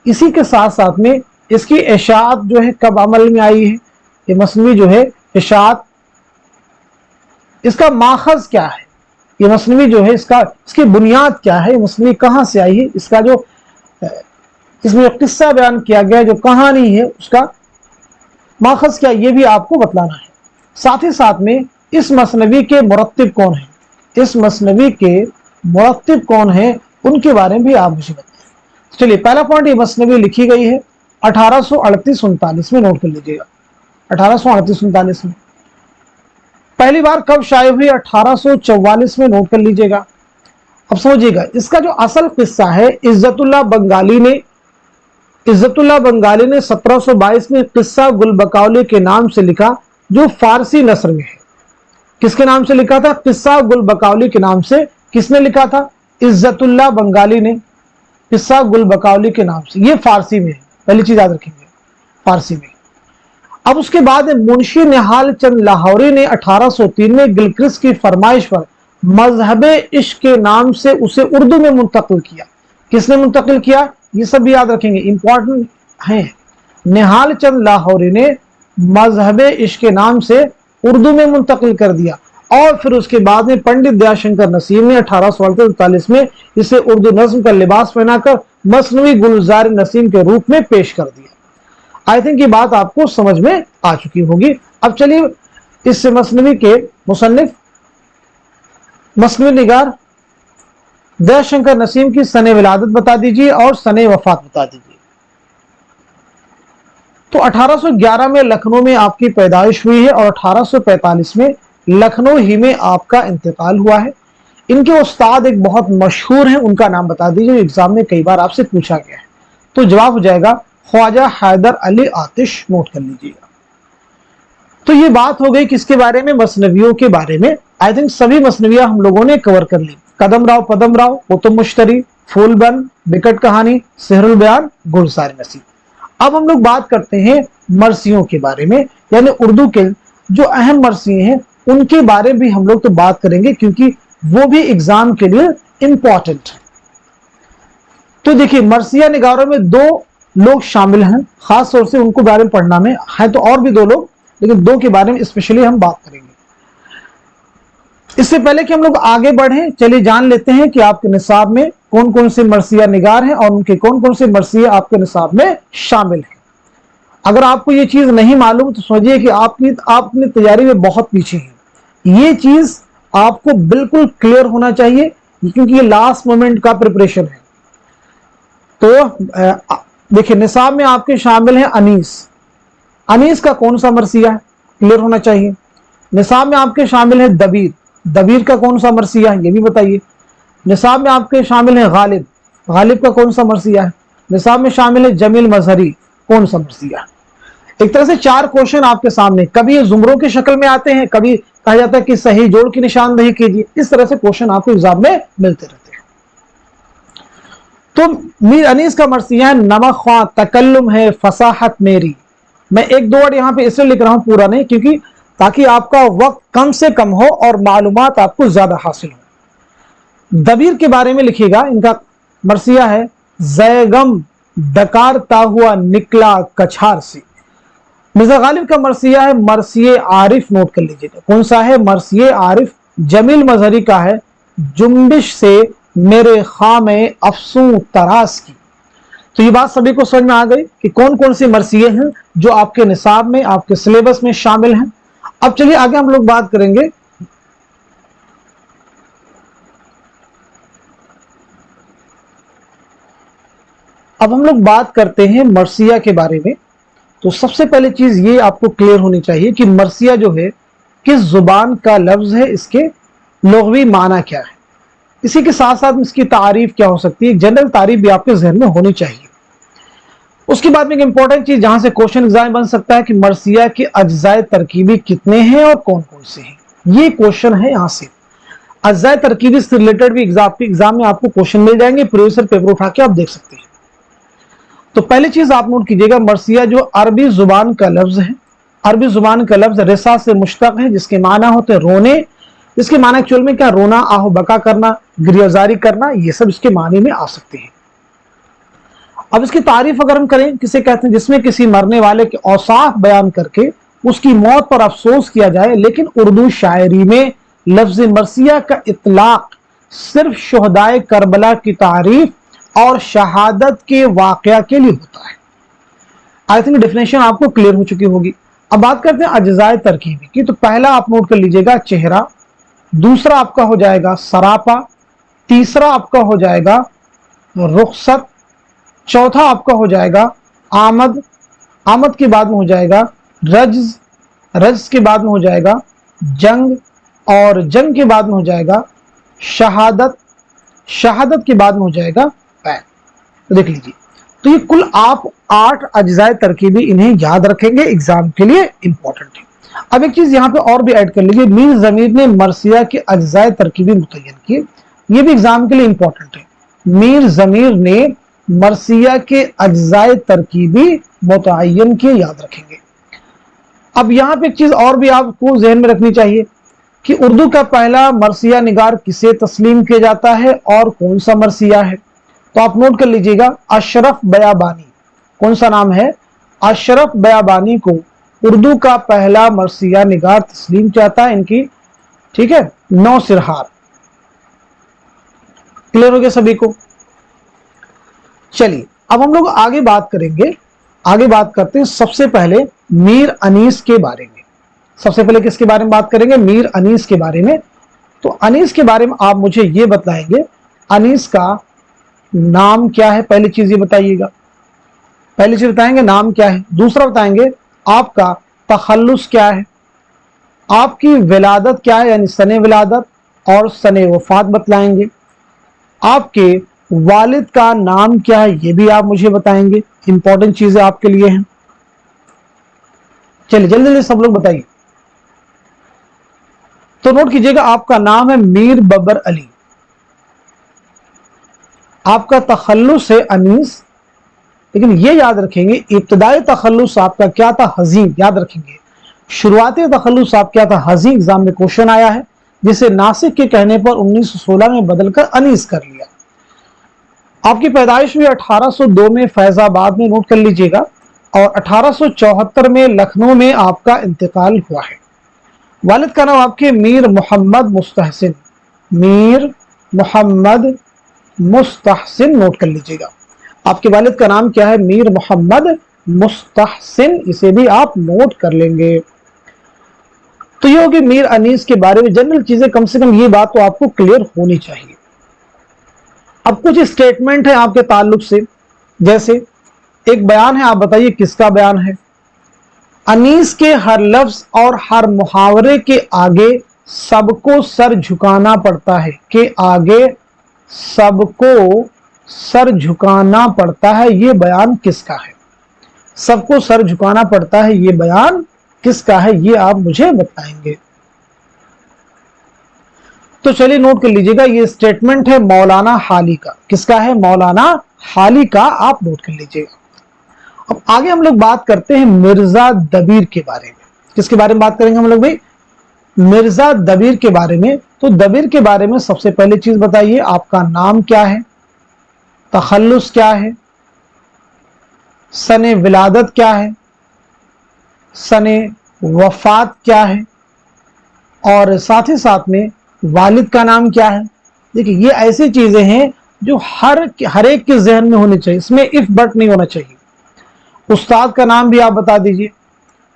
A: इसी के साथ साथ में इसकी इशाअत जो है कब अमल में आई है। ये मसनवी जो है इशाअत, इसका माखज क्या है, ये मसनवी जो है इसकी बुनियाद क्या है, ये मसनवी कहाँ से आई है, इसका जो इसमें किस्सा बयान किया गया जो कहानी है उसका माखज क्या, ये भी आपको बतलाना है। साथ ही साथ में इस मसनवी के मुरत्तिब कौन है, इस मसनवी के मुरत्तिब कौन है, उनके बारे में भी आप मुझे बताएं। चलिए पहला पॉइंट, ये मसनवी लिखी गई है 1838-39 में, नोट कर लीजिएगा 1838-39 में। पहली बार कब शाये हुई, 1844 में, नोट कर लीजिएगा। अब समझिएगा इसका जो असल किस्सा है, इज्जतुल्लाह बंगाली ने 1722 में किस्सा गुल बकौली के नाम से लिखा, जो फारसी नस्र में है। किसके नाम से लिखा था, किस्सा गुल बकौली के नाम से। किसने लिखा था, इज्जतुल्लाह बंगाली ने किस्सा गुल बकौली के नाम से। ये फारसी में है, पहली चीज याद रखेंगे, फारसी में। अब उसके बाद मुंशी निहाल चंद लाहौरी ने 1803 में गिलक्रिस्ट की फरमाइश पर मजहबे इश्क के नाम से उसे उर्दू में मुंतकिल किया। किसने मुंतकिल किया, ये सब भी याद रखेंगे, इंपॉर्टेंट है। निहाल चंद लाहौरी ने मजहबे इश्क के नाम से उर्दू में मुंतकिल कर दिया, और फिर उसके बाद में पंडित दयाशंकर नसीम ने 1848 में इसे उर्दू नज्म का लिबास पहनाकर मसनवी गुलजार नसीम के रूप में पेश कर दिया। आई थिंक ये बात आपको समझ में आ चुकी होगी। अब चलिए इस मसनवी के मुसन्निफ मसनवी निगार दयाशंकर नसीम की सने विलादत बता दीजिए और सने वफात बता दीजिए। तो 1811 में लखनऊ में आपकी पैदाइश हुई है और 1845 में लखनऊ ही में आपका इंतकाल हुआ है। इनके उस्ताद एक बहुत मशहूर हैं, उनका नाम बता दीजिए, एग्जाम में कई बार आपसे पूछा गया है। तो जवाब हो जाएगा ख्वाजा हैदर अली आतिश, नोट कर लीजिएगा। तो ये बात हो गई किसके बारे में, मसनवियों के बारे में। आई थिंक सभी मसनवियां हम लोगों ने कवर कर ली। कदम राव पदम राव, कुतुब मुश्तरी, फूलबंद, बिकट कहानी, सेहरुल बयान, गुलजार नसीम। अब हम लोग बात करते हैं मरसियों के बारे में, यानी उर्दू के जो अहम मरसिए हैं उनके बारे में भी हम लोग तो बात करेंगे, क्योंकि वो भी एग्जाम के लिए इंपॉर्टेंट है। तो देखिए मरसिया निगारों में दो लोग शामिल हैं, खास तौर से उनको बारे में पढ़ना में है, तो और भी दो लोग, लेकिन दो के बारे में स्पेशली हम बात करेंगे। इससे पहले कि हम लोग आगे बढ़े, चलिए जान लेते हैं कि आपके निसाब में कौन कौन से मरसिया निगार हैं और उनके कौन कौन से मरसिया आपके निसाब में शामिल हैं। अगर आपको ये चीज नहीं मालूम तो समझिए कि आपने तैयारी में बहुत पीछे हैं। ये चीज आपको बिल्कुल क्लियर होना चाहिए, क्योंकि ये लास्ट मोमेंट का प्रिपरेशन है। तो देखिए निसाब में आपके शामिल हैं अनीस। अनीस का कौन सा मरसिया है, क्लियर होना चाहिए। निसाब में आपके शामिल है दबीर। दबीर का कौन सा मरसिया है, ये भी बताइए। निसाब में आपके शामिल है गालिब। गालिब का कौन सा मरसिया है। निसाब में शामिल है जमील मजहरी, कौन सा मरसिया है। एक तरह से चार क्वेश्चन आपके सामने, कभी ये जुमरों की शक्ल में आते हैं, कभी कहा जाता है कि सही जोड़ की निशानदेही कीजिए। इस तरह से क्वेश्चन आपको एग्जाम में मिलते रहते हैं। तो मीर अनीस का मरसिया है नमक ख्वां तकल्लुम है फसाहत मेरी। मैं एक दो वर्ड यहाँ पे इसलिए लिख रहा हूं, पूरा नहीं, क्योंकि ताकि आपका वक्त कम से कम हो और मालूमात आपको ज्यादा हासिल हो। दबीर के बारे में लिखिएगा, इनका मरसिया है जैगम डकारता हुआ निकला कछार से। मिर्जा गालिब का मरसिया है मरसिए आरिफ, नोट कर लीजिएगा। कौन सा है, मरसिए आरिफ। जमील मजहरी का है जुम्बिश से मेरे खामे अफसू तरास की। तो ये बात सभी को समझ में आ गई कि कौन कौन सी मरसिए हैं जो आपके निसाब में, आपके सिलेबस में शामिल हैं। अब चलिए आगे हम लोग बात करेंगे अब हम लोग बात करते हैं मरसिया के बारे में। तो सबसे पहले चीज ये आपको क्लियर होनी चाहिए कि मरसिया जो है किस जुबान का लफ्ज है, इसके लुग़वी माना क्या है। इसी के साथ साथ इसकी तारीफ क्या हो सकती है, जनरल तारीफ भी आपके जहन में होनी चाहिए। उसके बाद में एक इंपॉर्टेंट चीज जहां से क्वेश्चन एग्जाम बन सकता है कि मरसिया के अज्जाए तरकीबी कितने हैं और कौन कौन से हैं, ये क्वेश्चन है। यहां से अज्जाए तरकीबी से रिलेटेड भी एग्जाम में आपको क्वेश्चन मिल जाएंगे, प्रीवियस पेपर उठा के आप देख सकते हैं। तो पहली चीज आप नोट कीजिएगा, मरसिया जो अरबी जुबान का लफ्ज है, अरबी जुबान का लफ्ज रिसा से मुश्तक है, जिसके माना होते हैं रोने। इसके माना एक्चुअल में क्या, रोना, आहो बका करना, गिरियाजारी करना, ये सब इसके माने में आ सकते हैं। अब इसकी तारीफ अगर हम करें, किसे कहते हैं, जिसमें किसी मरने वाले के औसाफ बयान करके उसकी मौत पर अफसोस किया जाए। लेकिन उर्दू शायरी में लफ्ज मरसिया का इतलाक सिर्फ शुहदाए करबला की तारीफ और शहादत के वाकया के लिए होता है। आई थिंक डेफिनेशन आपको क्लियर हो चुकी होगी। अब बात करते हैं अज्जाए तरकीबी की। तो पहला आप नोट कर लीजिएगा चेहरा, दूसरा आपका हो जाएगा सरापा, तीसरा आपका हो जाएगा रुखसत, चौथा आपका हो जाएगा आमद, आमद के बाद में हो जाएगा रज्ज, रज्ज के बाद में हो जाएगा जंग, और जंग के बाद में हो जाएगा शहादत, शहादत के बाद में हो जाएगा बैन। तो देख लीजिए, तो ये कुल आप 8 अज्जाए तरकीबी इन्हें याद रखेंगे, एग्जाम के लिए इंपॉर्टेंट है। अब एक चीज यहां पे और भी ऐड कर लीजिए, मीर जमीर ने मरसिया के अज्जाए तरकीबी मुतय्यन किए, ये भी एग्जाम के लिए इंपॉर्टेंट है। मीर जमीर ने मरसिया के अज्जाए तरकीबी मुतय्यन किए, याद रखेंगे। अब यहां पे एक चीज और भी आपको जहन में रखनी चाहिए कि उर्दू का पहला मरसिया निगार किसे तस्लीम किया जाता है और कौन सा मरसिया है। तो आप नोट कर लीजिएगा, अशरफ बयाबानी, कौन सा नाम है, अशरफ बयाबानी को उर्दू का पहला मरसिया निगार तस्लीम किया जाता है इनकी, ठीक है, 9 सिरहार। क्लियर हो गया सभी को। चलिए अब हम लोग आगे बात करेंगे, आगे बात करते हैं सबसे पहले मीर अनीस के बारे में। सबसे पहले किसके बारे में बात करेंगे, मीर अनीस के बारे में। तो अनीस के बारे में आप मुझे ये बताएंगे, अनीस का नाम क्या है, पहली चीज ये बताइएगा, पहली चीज बताएंगे नाम क्या है। दूसरा बताएंगे आपका तखल्लुस क्या है, आपकी विलादत क्या है, यानी सने विलादत और सने वफात बतलाएंगे। आपके वालिद का नाम क्या है, ये भी आप मुझे बताएंगे, इंपॉर्टेंट चीजें आपके लिए हैं। चलिए जल्दी जल्दी सब लोग बताइए। तो नोट कीजिएगा, आपका नाम है मीर बबर अली, आपका तखल्लुस है अनीस, लेकिन ये याद रखेंगे इब्तदाई तखल्लुस आपका क्या था, हजीम, याद रखेंगे। शुरुआती तखल्लुस आप क्या था, हजीम, एग्जाम में क्वेश्चन आया है, जिसे नासिक के कहने पर 1916 में बदलकर अनीस कर लिया। आपकी पैदाइश हुई 1802 में फैजाबाद में, नोट कर लीजिएगा, और 1874 में लखनऊ में आपका इंतकाल हुआ है। वालिद का नाम आपके मीर मोहम्मद मुस्तहसिन, मीर मोहम्मद मुस्तहसिन, नोट कर लीजिएगा। आपके वालिद का नाम क्या है, मीर मोहम्मद मुस्तहसिन, इसे भी आप नोट कर लेंगे। तो ये होगी मीर अनीस के बारे में जनरल चीजें, कम से कम ये बात तो आपको क्लियर होनी चाहिए। अब कुछ स्टेटमेंट है आपके ताल्लुक से, जैसे एक बयान है, आप बताइए किसका बयान है। अनीस के हर लफ्ज और हर मुहावरे के आगे सबको सर झुकाना पड़ता है, के आगे सबको सर झुकाना पड़ता है, ये बयान किसका है। सबको सर झुकाना पड़ता है, ये बयान किसका है, ये आप मुझे बताएंगे। तो चलिए नोट कर लीजिएगा, ये स्टेटमेंट है मौलाना हाली का। किसका है, मौलाना हाली का, आप नोट कर लीजिएगा। अब आगे हम लोग बात करते हैं मिर्जा दबीर के बारे में। किसके बारे में बात करेंगे हम लोग भाई, मिर्जा दबीर के बारे में। तो दबीर के बारे में सबसे पहले चीज बताइए, आपका नाम क्या है, तखल्लुस क्या है, सने विलादत क्या है, सने वफात क्या है, और साथ ही साथ में वालिद का नाम क्या है। देखिए ये ऐसी चीजें हैं जो हर एक के जहन में होनी चाहिए, इसमें इफ बट नहीं होना चाहिए। उस्ताद का नाम भी आप बता दीजिए,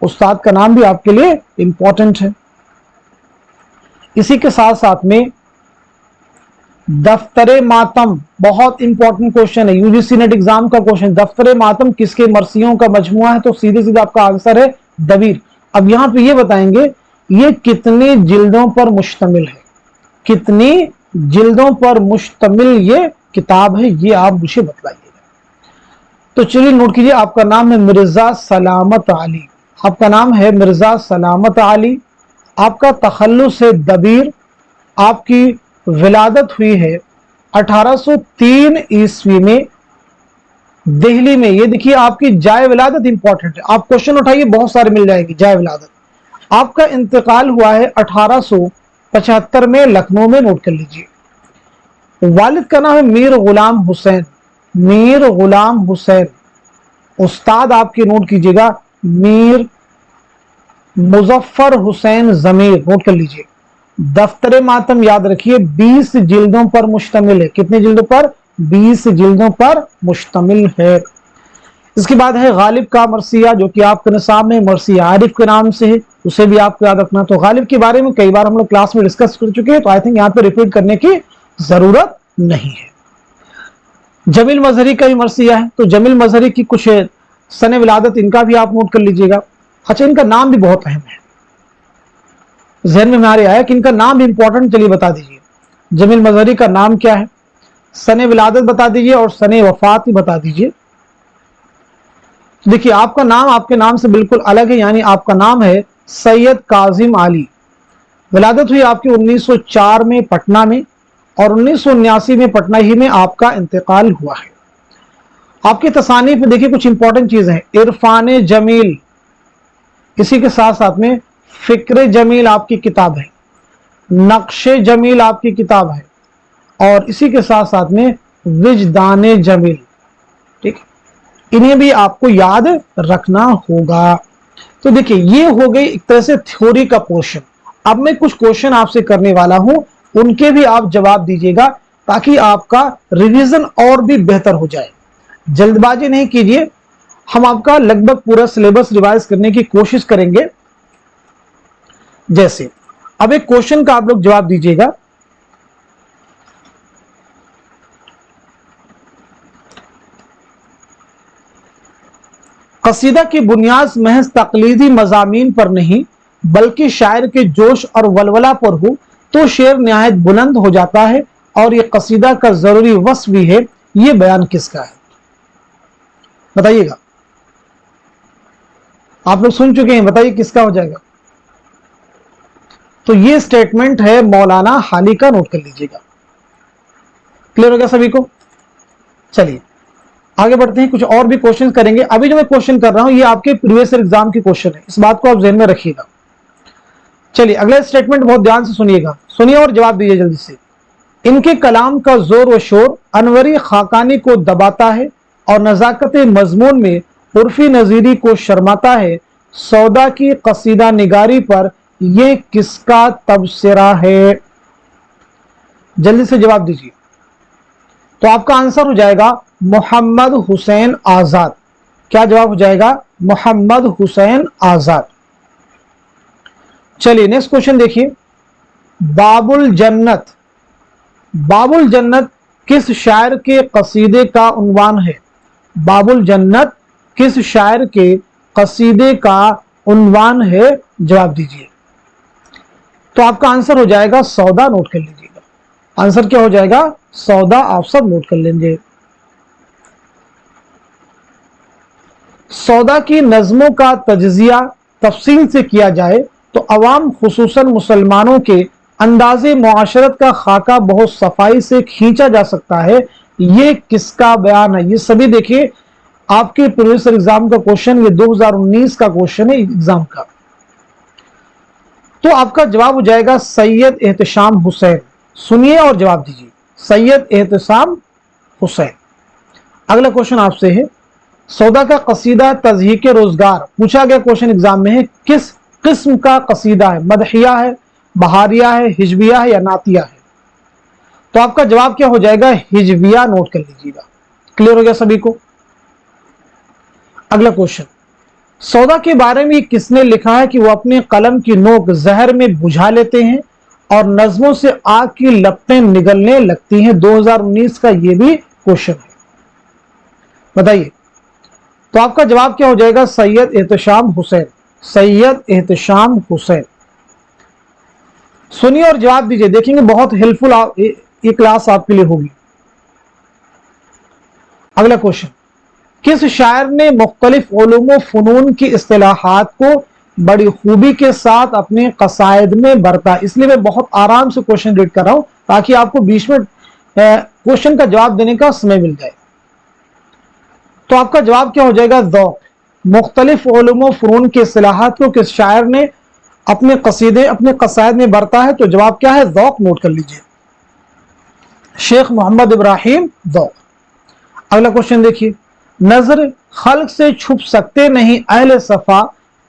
A: उस्ताद का नाम भी आपके लिए इंपॉर्टेंट है। इसी के साथ साथ में दफ्तरे मातम, बहुत इंपॉर्टेंट क्वेश्चन है, यूजीसी नेट एग्जाम का क्वेश्चन। दफ्तरे मातम किसके मरसियों का मजमुआ है, तो सीधे सीधे आपका आंसर है दबीर। अब यहां पे ये बताएंगे ये कितनी जिल्दों पर मुश्तमिल है, कितनी जिल्दों पर मुश्तमिल ये किताब है, ये आप मुझे बताइएगा। तो चलिए नोट कीजिए, आपका नाम है मिर्जा सलामत अली, आपका नाम है मिर्जा सलामत अली, आपका तखल्लुस है दबीर, आपकी विलादत हुई है 1803 ईस्वी में दिल्ली में। ये देखिए आपकी जाए विलादत इंपॉर्टेंट है, आप क्वेश्चन उठाइए बहुत सारे मिल जाएंगे। जाए विलादत, आपका इंतकाल हुआ है 1875 में लखनऊ में, नोट कर लीजिए। वालिद का नाम है मीर गुलाम हुसैन, मीर गुलाम हुसैन। उस्ताद आपके नोट कीजिएगा मीर मुजफ्फर हुसैन जमीर, नोट कर लीजिए। दफ्तर मातम याद रखिए 20 जिल्दों पर मुश्तमिल है। कितने जिल्दों पर? 20 जिल्दों पर मुश्तमिल है। इसके बाद है गालिब का मरसिया, जो कि आपके निसाब में मरसिया आरिफ के नाम से है, उसे भी आपको याद रखना। तो गालिब के बारे में कई बार हम लोग क्लास में डिस्कस कर चुके हैं, तो आई थिंक यहाँ पे रिपीट करने की जरूरत नहीं है। जमील मजहरी का भी मरसिया है, तो जमील मजहरी की कुछ सने विलादत इनका भी आप नोट कर लीजिएगा। अच्छा, इनका नाम भी बहुत अहम है, जहन में हमारे आया कि इनका नाम भी इंपॉर्टेंट, चलिए बता दीजिए। जमील मजहरी का नाम क्या है, सने विलादत बता दीजिए और सने वफात भी बता दीजिए। देखिए आपका नाम आपके नाम से बिल्कुल अलग है, यानी आपका नाम है सैयद काजिम अली। विलादत हुई आपकी 1904 में पटना में, और 1979 में पटना ही में आपका इंतकाल हुआ है। आपकी तसानीफ में देखिए कुछ इंपॉर्टेंट चीजें हैं। इरफान जमील, इसी के साथ साथ में फिक्र जमील आपकी किताब है, नक्शे जमील आपकी किताब है, और इसी के साथ साथ में विजदान जमील। ठीक, इन्हें भी आपको याद रखना होगा। तो देखिए ये हो गई एक तरह से थ्योरी का पोर्शन। अब मैं कुछ क्वेश्चन आपसे करने वाला हूं, उनके भी आप जवाब दीजिएगा, ताकि आपका रिवीजन और भी बेहतर हो जाए। जल्दबाजी नहीं कीजिए, हम आपका लगभग पूरा सिलेबस रिवाइज करने की कोशिश करेंगे। जैसे अब एक क्वेश्चन का आप लोग जवाब दीजिएगा। कसीदा की बुनियाद महज तकलीदी मजामीन पर नहीं बल्कि शायर के जोश और वलवला पर हो तो शेर निहायत बुलंद हो जाता है, और यह कसीदा का जरूरी वस्फ भी है। यह बयान किसका है? बताइएगा, आप लोग सुन चुके हैं, बताइए किसका हो जाएगा। तो ये स्टेटमेंट है मौलाना हाली का, नोट कर लीजिएगा। क्लियर हो गया सभी को? चलिए आगे बढ़ते हैं, कुछ और भी क्वेश्चन करेंगे। अभी जो मैं क्वेश्चन कर रहा हूं ये आपके प्रीवियस एग्जाम के क्वेश्चन है, इस बात को आप ध्यान में रखिएगा। चलिए अगला स्टेटमेंट बहुत ध्यान से सुनिएगा, सुनिए और जवाब दीजिए जल्दी से। इनके कलाम का जोर व शोर अनवरी खाकानी को दबाता है और नजाकत मजमून में उर्फी नजीरी को शर्माता है। सौदा की कसीदा निगारी पर यह किसका तबसरा है? जल्दी से जवाब दीजिए। तो आपका आंसर हो जाएगा मोहम्मद हुसैन आजाद। क्या जवाब हो जाएगा? मोहम्मद हुसैन आजाद। चलिए नेक्स्ट क्वेश्चन देखिए। बाबुल जन्नत, बाबुल जन्नत किस शायर के कसीदे का उन्वान है? बाबुल जन्नत किस शायर के कसीदे का उन्वान है? जवाब दीजिए। तो आपका आंसर हो जाएगा सौदा, नोट कर लीजिएगा। आंसर क्या हो जाएगा? सौदा, आप सब नोट कर लेंगे। सौदा की नज़मों का तज्जिया तफसील से किया जाए तो अवाम खुसूसन मुसलमानों के अंदाज़े मुआशरत का खाका बहुत सफाई से खींचा जा सकता है। ये किसका बयान है? ये सभी देखिए आपके प्रीवियस एग्जाम का क्वेश्चन, ये 2019 का क्वेश्चन है एग्जाम का। तो आपका जवाब हो जाएगा सैयद एहतशाम हुसैन। सुनिए और जवाब दीजिए, सैयद एहतशाम हुसैन। अगला क्वेश्चन आपसे है, सौदा का कसीदा तज़हीक रोजगार पूछा गया क्वेश्चन एग्जाम में है, किस किस्म का कसीदा है? मदहिया है, बहारिया है, हिजबिया है या नातिया है? तो आपका जवाब क्या हो जाएगा? हिजबिया, नोट कर लीजिएगा। क्लियर हो गया सभी को? अगला क्वेश्चन, सौदा के बारे में किसने लिखा है कि वो अपने कलम की नोक जहर में बुझा लेते हैं और नज्मों से आग की लपटें निगलने लगती हैं? 2019 का ये भी क्वेश्चन है, बताइए। तो आपका जवाब क्या हो जाएगा? सैयद एहतशाम हुसैन, सैयद एहतशाम हुसैन। सुनिए और जवाब दीजिए, देखेंगे बहुत हेल्पफुल ये क्लास आपके लिए होगी। अगला क्वेश्चन, किस शायर ने मुख्तलिफ उलूम व फ़नून की इस्तिलाहात को बड़ी खूबी के साथ अपने कसायद में बरता? इसलिए मैं बहुत आराम से क्वेश्चन रीड कर रहा हूं ताकि आपको बीच में क्वेश्चन का जवाब देने का समय मिल जाए। तो आपका जवाब क्या हो जाएगा? ज़ौक़। मुख्तलिफ उलूम व फ़नून की इस्तिलाहात को किस शायर ने अपने कसायद में बरता है? तो जवाब क्या है? ज़ौक़। नोट कर लीजिए, शेख मोहम्मद इब्राहिम ज़ौक़। अगला क्वेश्चन देखिए, नजर खल्क से छुप सकते नहीं अहले सफा,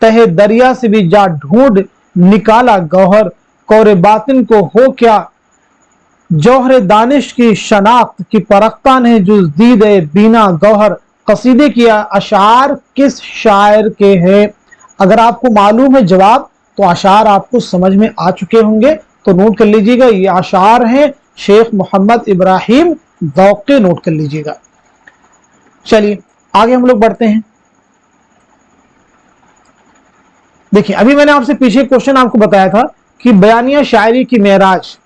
A: तहे दरिया से भी जा ढूंढ निकाला गौहर, कौरे बातिन को हो क्या जौहर दानिश की शनाख्त की परख्ता ने जुज दीदे बीना गौहर। कसीदे की अशार किस शायर के हैं? अगर आपको मालूम है जवाब तो अशार आपको समझ में आ चुके होंगे, तो नोट कर लीजिएगा, ये अशार हैं शेख मोहम्मद इब्राहिम ज़ौक़ के। नोट कर लीजिएगा। चलिए आगे हम लोग बढ़ते हैं। देखिए, अभी मैंने आपसे पीछे क्वेश्चन आपको बताया था कि बयानिया शायरी की मेराज,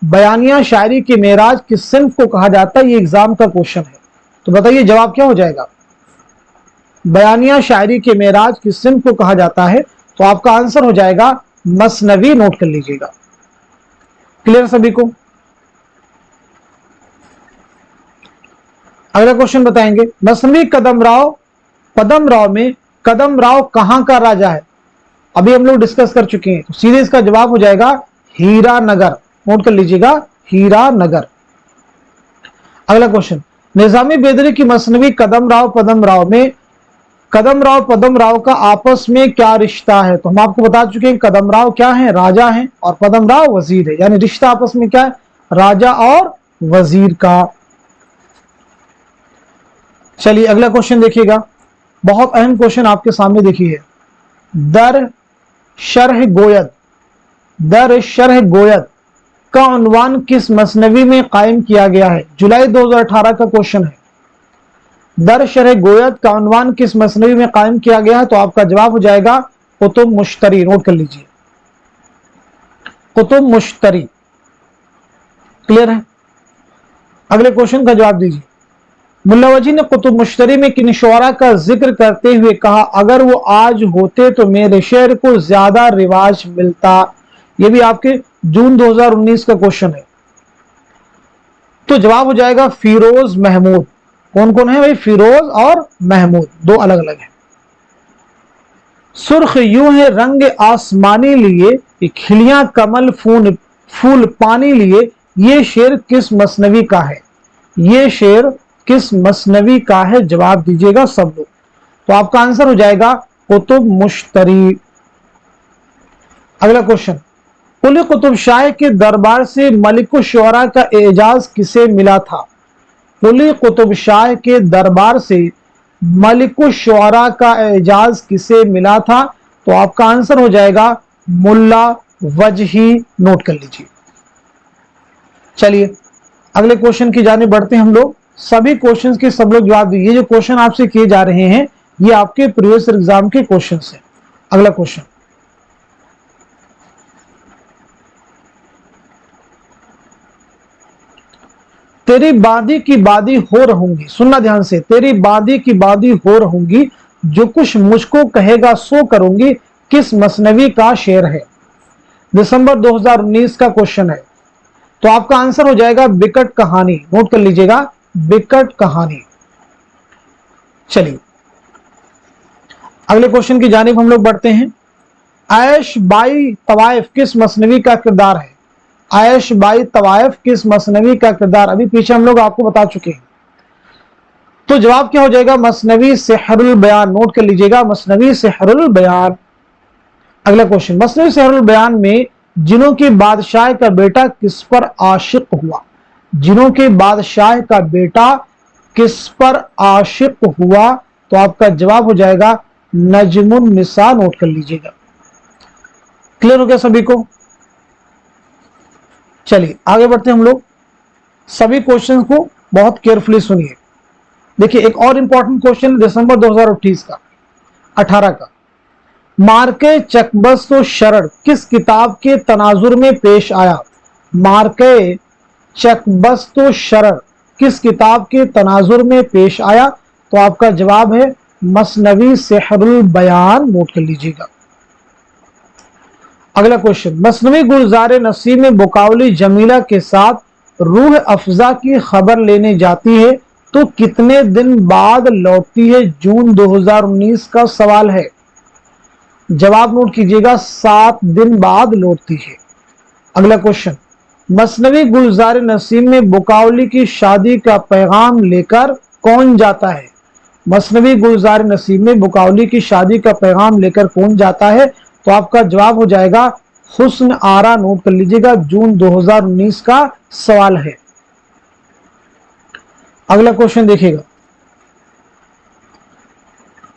A: बयानिया शायरी की मेराज किस सिन्फ को कहा जाता है? ये एग्जाम का क्वेश्चन है, तो बताइए जवाब क्या हो जाएगा? बयानिया शायरी की मेराज किस सिन्फ को कहा जाता है? तो आपका आंसर हो जाएगा मसनवी। नोट कर लीजिएगा। क्लियर सभी को? अगला क्वेश्चन बताएंगे, मसनवी कदमराव में कदमराव कहां का राजा है? अभी हम लोग डिस्कस कर चुके हैं, तो सीधे इसका जवाब हो जाएगा हीरानगर। नोट कर लीजिएगा, हीरानगर। अगला क्वेश्चन, निजामी बेदरी की मसनवी कदमराव में कदमराव पदमराव का आपस में क्या रिश्ता है? तो हम आपको बता चुके हैं कदमराव क्या है? राजा है, और पदमराव वजीर है, यानी रिश्ता आपस में क्या है? राजा और वजीर का। चलिए अगला क्वेश्चन देखिएगा, बहुत अहम क्वेश्चन आपके सामने देखिए, दर शरह गोयद का उन्वान किस मसनवी में कायम किया गया है? जुलाई 2018 का क्वेश्चन है। दर शरह गोयद का उन्वान किस मसनवी में कायम किया गया है? तो आपका जवाब हो जाएगा कुतुब मुश्तरी। नोट कर लीजिए, कुतुब मुश्तरी। क्लियर है? अगले क्वेश्चन का जवाब दीजिए, मुल्ला वजी ने कुतुब मुश्तरी में किन शुअरा का जिक्र करते हुए कहा, अगर वो आज होते तो मेरे शेर को ज्यादा रिवाज मिलता? ये भी आपके जून 2019 का क्वेश्चन है। तो जवाब हो जाएगा फिरोज महमूद। कौन कौन है भाई? फिरोज और महमूद, दो अलग अलग है। सुर्ख यूं है रंग आसमानी लिए, खिलियां कमल फूल पानी लिए, ये शेर किस मसनवी का है? ये शेर किस मसनवी का है? जवाब दीजिएगा सब लोग। तो आपका आंसर हो जाएगा कुतुब मुश्तरी। अगला क्वेश्चन, कुली कुतुब शाह के दरबार से मलिकुश शुअरा का एजाज किसे मिला था? कुली कुतुब शाह के दरबार से मलिकुश शुअरा का एजाज किसे मिला था? तो आपका आंसर हो जाएगा मुल्ला वजही। नोट कर लीजिए। चलिए अगले क्वेश्चन की जाने बढ़ते हैं हम लोग। सभी क्वेश्चंस के सब लोग जवाब दीजिए। जो क्वेश्चन आपसे किए जा रहे हैं ये आपके प्रीवियस एग्जाम के क्वेश्चंस हैं। अगला क्वेश्चन, तेरी बादी की बादी हो रहूंगी, सुनना ध्यान से, तेरी बादी की बादी हो रहूंगी, जो कुछ मुझको कहेगा सो करूंगी, किस मसनवी का शेर है? दिसंबर 2019 का क्वेश्चन है। तो आपका आंसर हो जाएगा बिकट कहानी। नोट कर लीजिएगा, बिकट कहानी। चलिए अगले क्वेश्चन की जानिब हम लोग बढ़ते हैं। आयश बाई तवाइफ किस मसनवी का किरदार है? आयश बाई तवाइफ किस मसनवी का किरदार? अभी पीछे हम लोग आपको बता चुके हैं। तो जवाब क्या हो जाएगा? मसनवी सेहरुल बयान। नोट कर लीजिएगा, मसनवी सेहरुल बयान। अगला क्वेश्चन, मसनवी सेहरुल बयान में जिनों के बादशाह का बेटा किस पर आशिक हुआ? जिनों के बादशाह का बेटा किस पर आशिक हुआ? तो आपका जवाब हो जाएगा नजमुन निसा। नोट कर लीजिएगा। क्लियर हो गया सभी को? चलिए आगे बढ़ते हैं हम लोग। सभी क्वेश्चंस को बहुत केयरफुली सुनिए। देखिए एक और इंपॉर्टेंट क्वेश्चन दिसंबर 2018 का मार्के चकबस्त व शरण किस किताब के तनाजुर में पेश आया? मार्के चकबस्त व शरण किस किताब के तनाजुर में पेश आया? तो आपका जवाब है मसनवी सेहरुल बयान। नोट कर लीजिएगा। अगला क्वेश्चन, मसनवी गुलजार नसीम में बुकावली जमीला के साथ रूह अफजा की खबर लेने जाती है तो कितने दिन बाद लौटती है? जून 2019 का सवाल है। जवाब नोट कीजिएगा, 7 दिन बाद लौटती है। अगला क्वेश्चन, मसनवी गुलजार नसीम में बुकावली की शादी का पैगाम लेकर कौन जाता है? मसनवी गुलजार नसीम में बुकावली की शादी का पैगाम लेकर कौन जाता है? तो आपका जवाब हो जाएगा हुस्न आरा। नोट कर लीजिएगा, जून 2019 का सवाल है। अगला क्वेश्चन देखिएगा,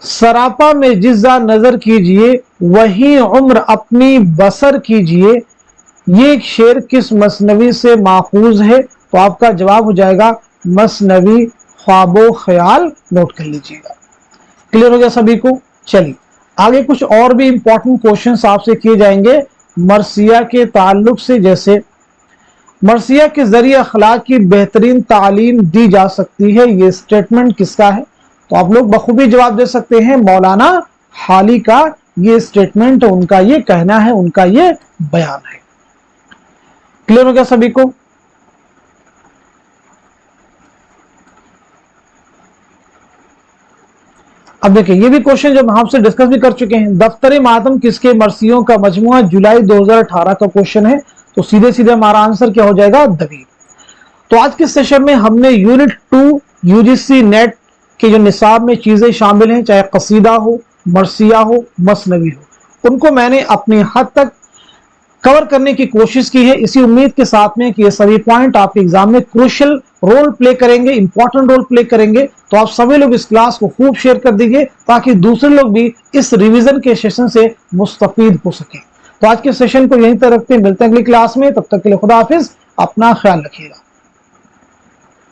A: सरापा में जिज़्ज़ा नजर कीजिए वही उम्र अपनी बसर कीजिए, ये शेर किस मसनवी से माखूज है? तो आपका जवाब हो जाएगा मसनवी ख्वाबो ख्याल। नोट कर लीजिएगा। क्लियर हो गया सभी को? चलिए आगे कुछ और भी इंपॉर्टेंट क्वेश्चंस आपसे किए जाएंगे मरसिया के ताल्लुक से। जैसे मरसिया के जरिए अखलाक की बेहतरीन तालीम दी जा सकती है, ये स्टेटमेंट किसका है? तो आप लोग बखूबी जवाब दे सकते हैं, मौलाना हाली का ये स्टेटमेंट, उनका ये कहना है, उनका ये बयान है। क्लियर हो गया सभी को? अब देखिए ये भी क्वेश्चन जो हम आपसे डिस्कस भी कर चुके हैं, दफ्तर मातम किसके मरसियों का मजमुआ? जुलाई 2018 का क्वेश्चन है। तो सीधे सीधे हमारा आंसर क्या हो जाएगा? दबीर। तो आज के सेशन में हमने यूनिट 2 यूजीसी नेट के जो निसाब में चीजें शामिल हैं, चाहे कसीदा हो, मरसिया हो, मसनवी हो, उनको मैंने अपनी हद तक कवर करने की कोशिश की है, इसी उम्मीद के साथ में कि ये सभी पॉइंट आपके एग्जाम में क्रूशियल रोल प्ले करेंगे, इंपॉर्टेंट रोल प्ले करेंगे। तो आप सभी लोग इस क्लास को खूब शेयर कर दीजिए ताकि दूसरे लोग भी इस रिवीजन के सेशन से मुस्तफीद हो सके। तो आज के सेशन को यहीं तक रखते हैं, मिलते हैं अगली क्लास में। तब तक के लिए खुदा हाफिज, अपना ख्याल रखिएगा।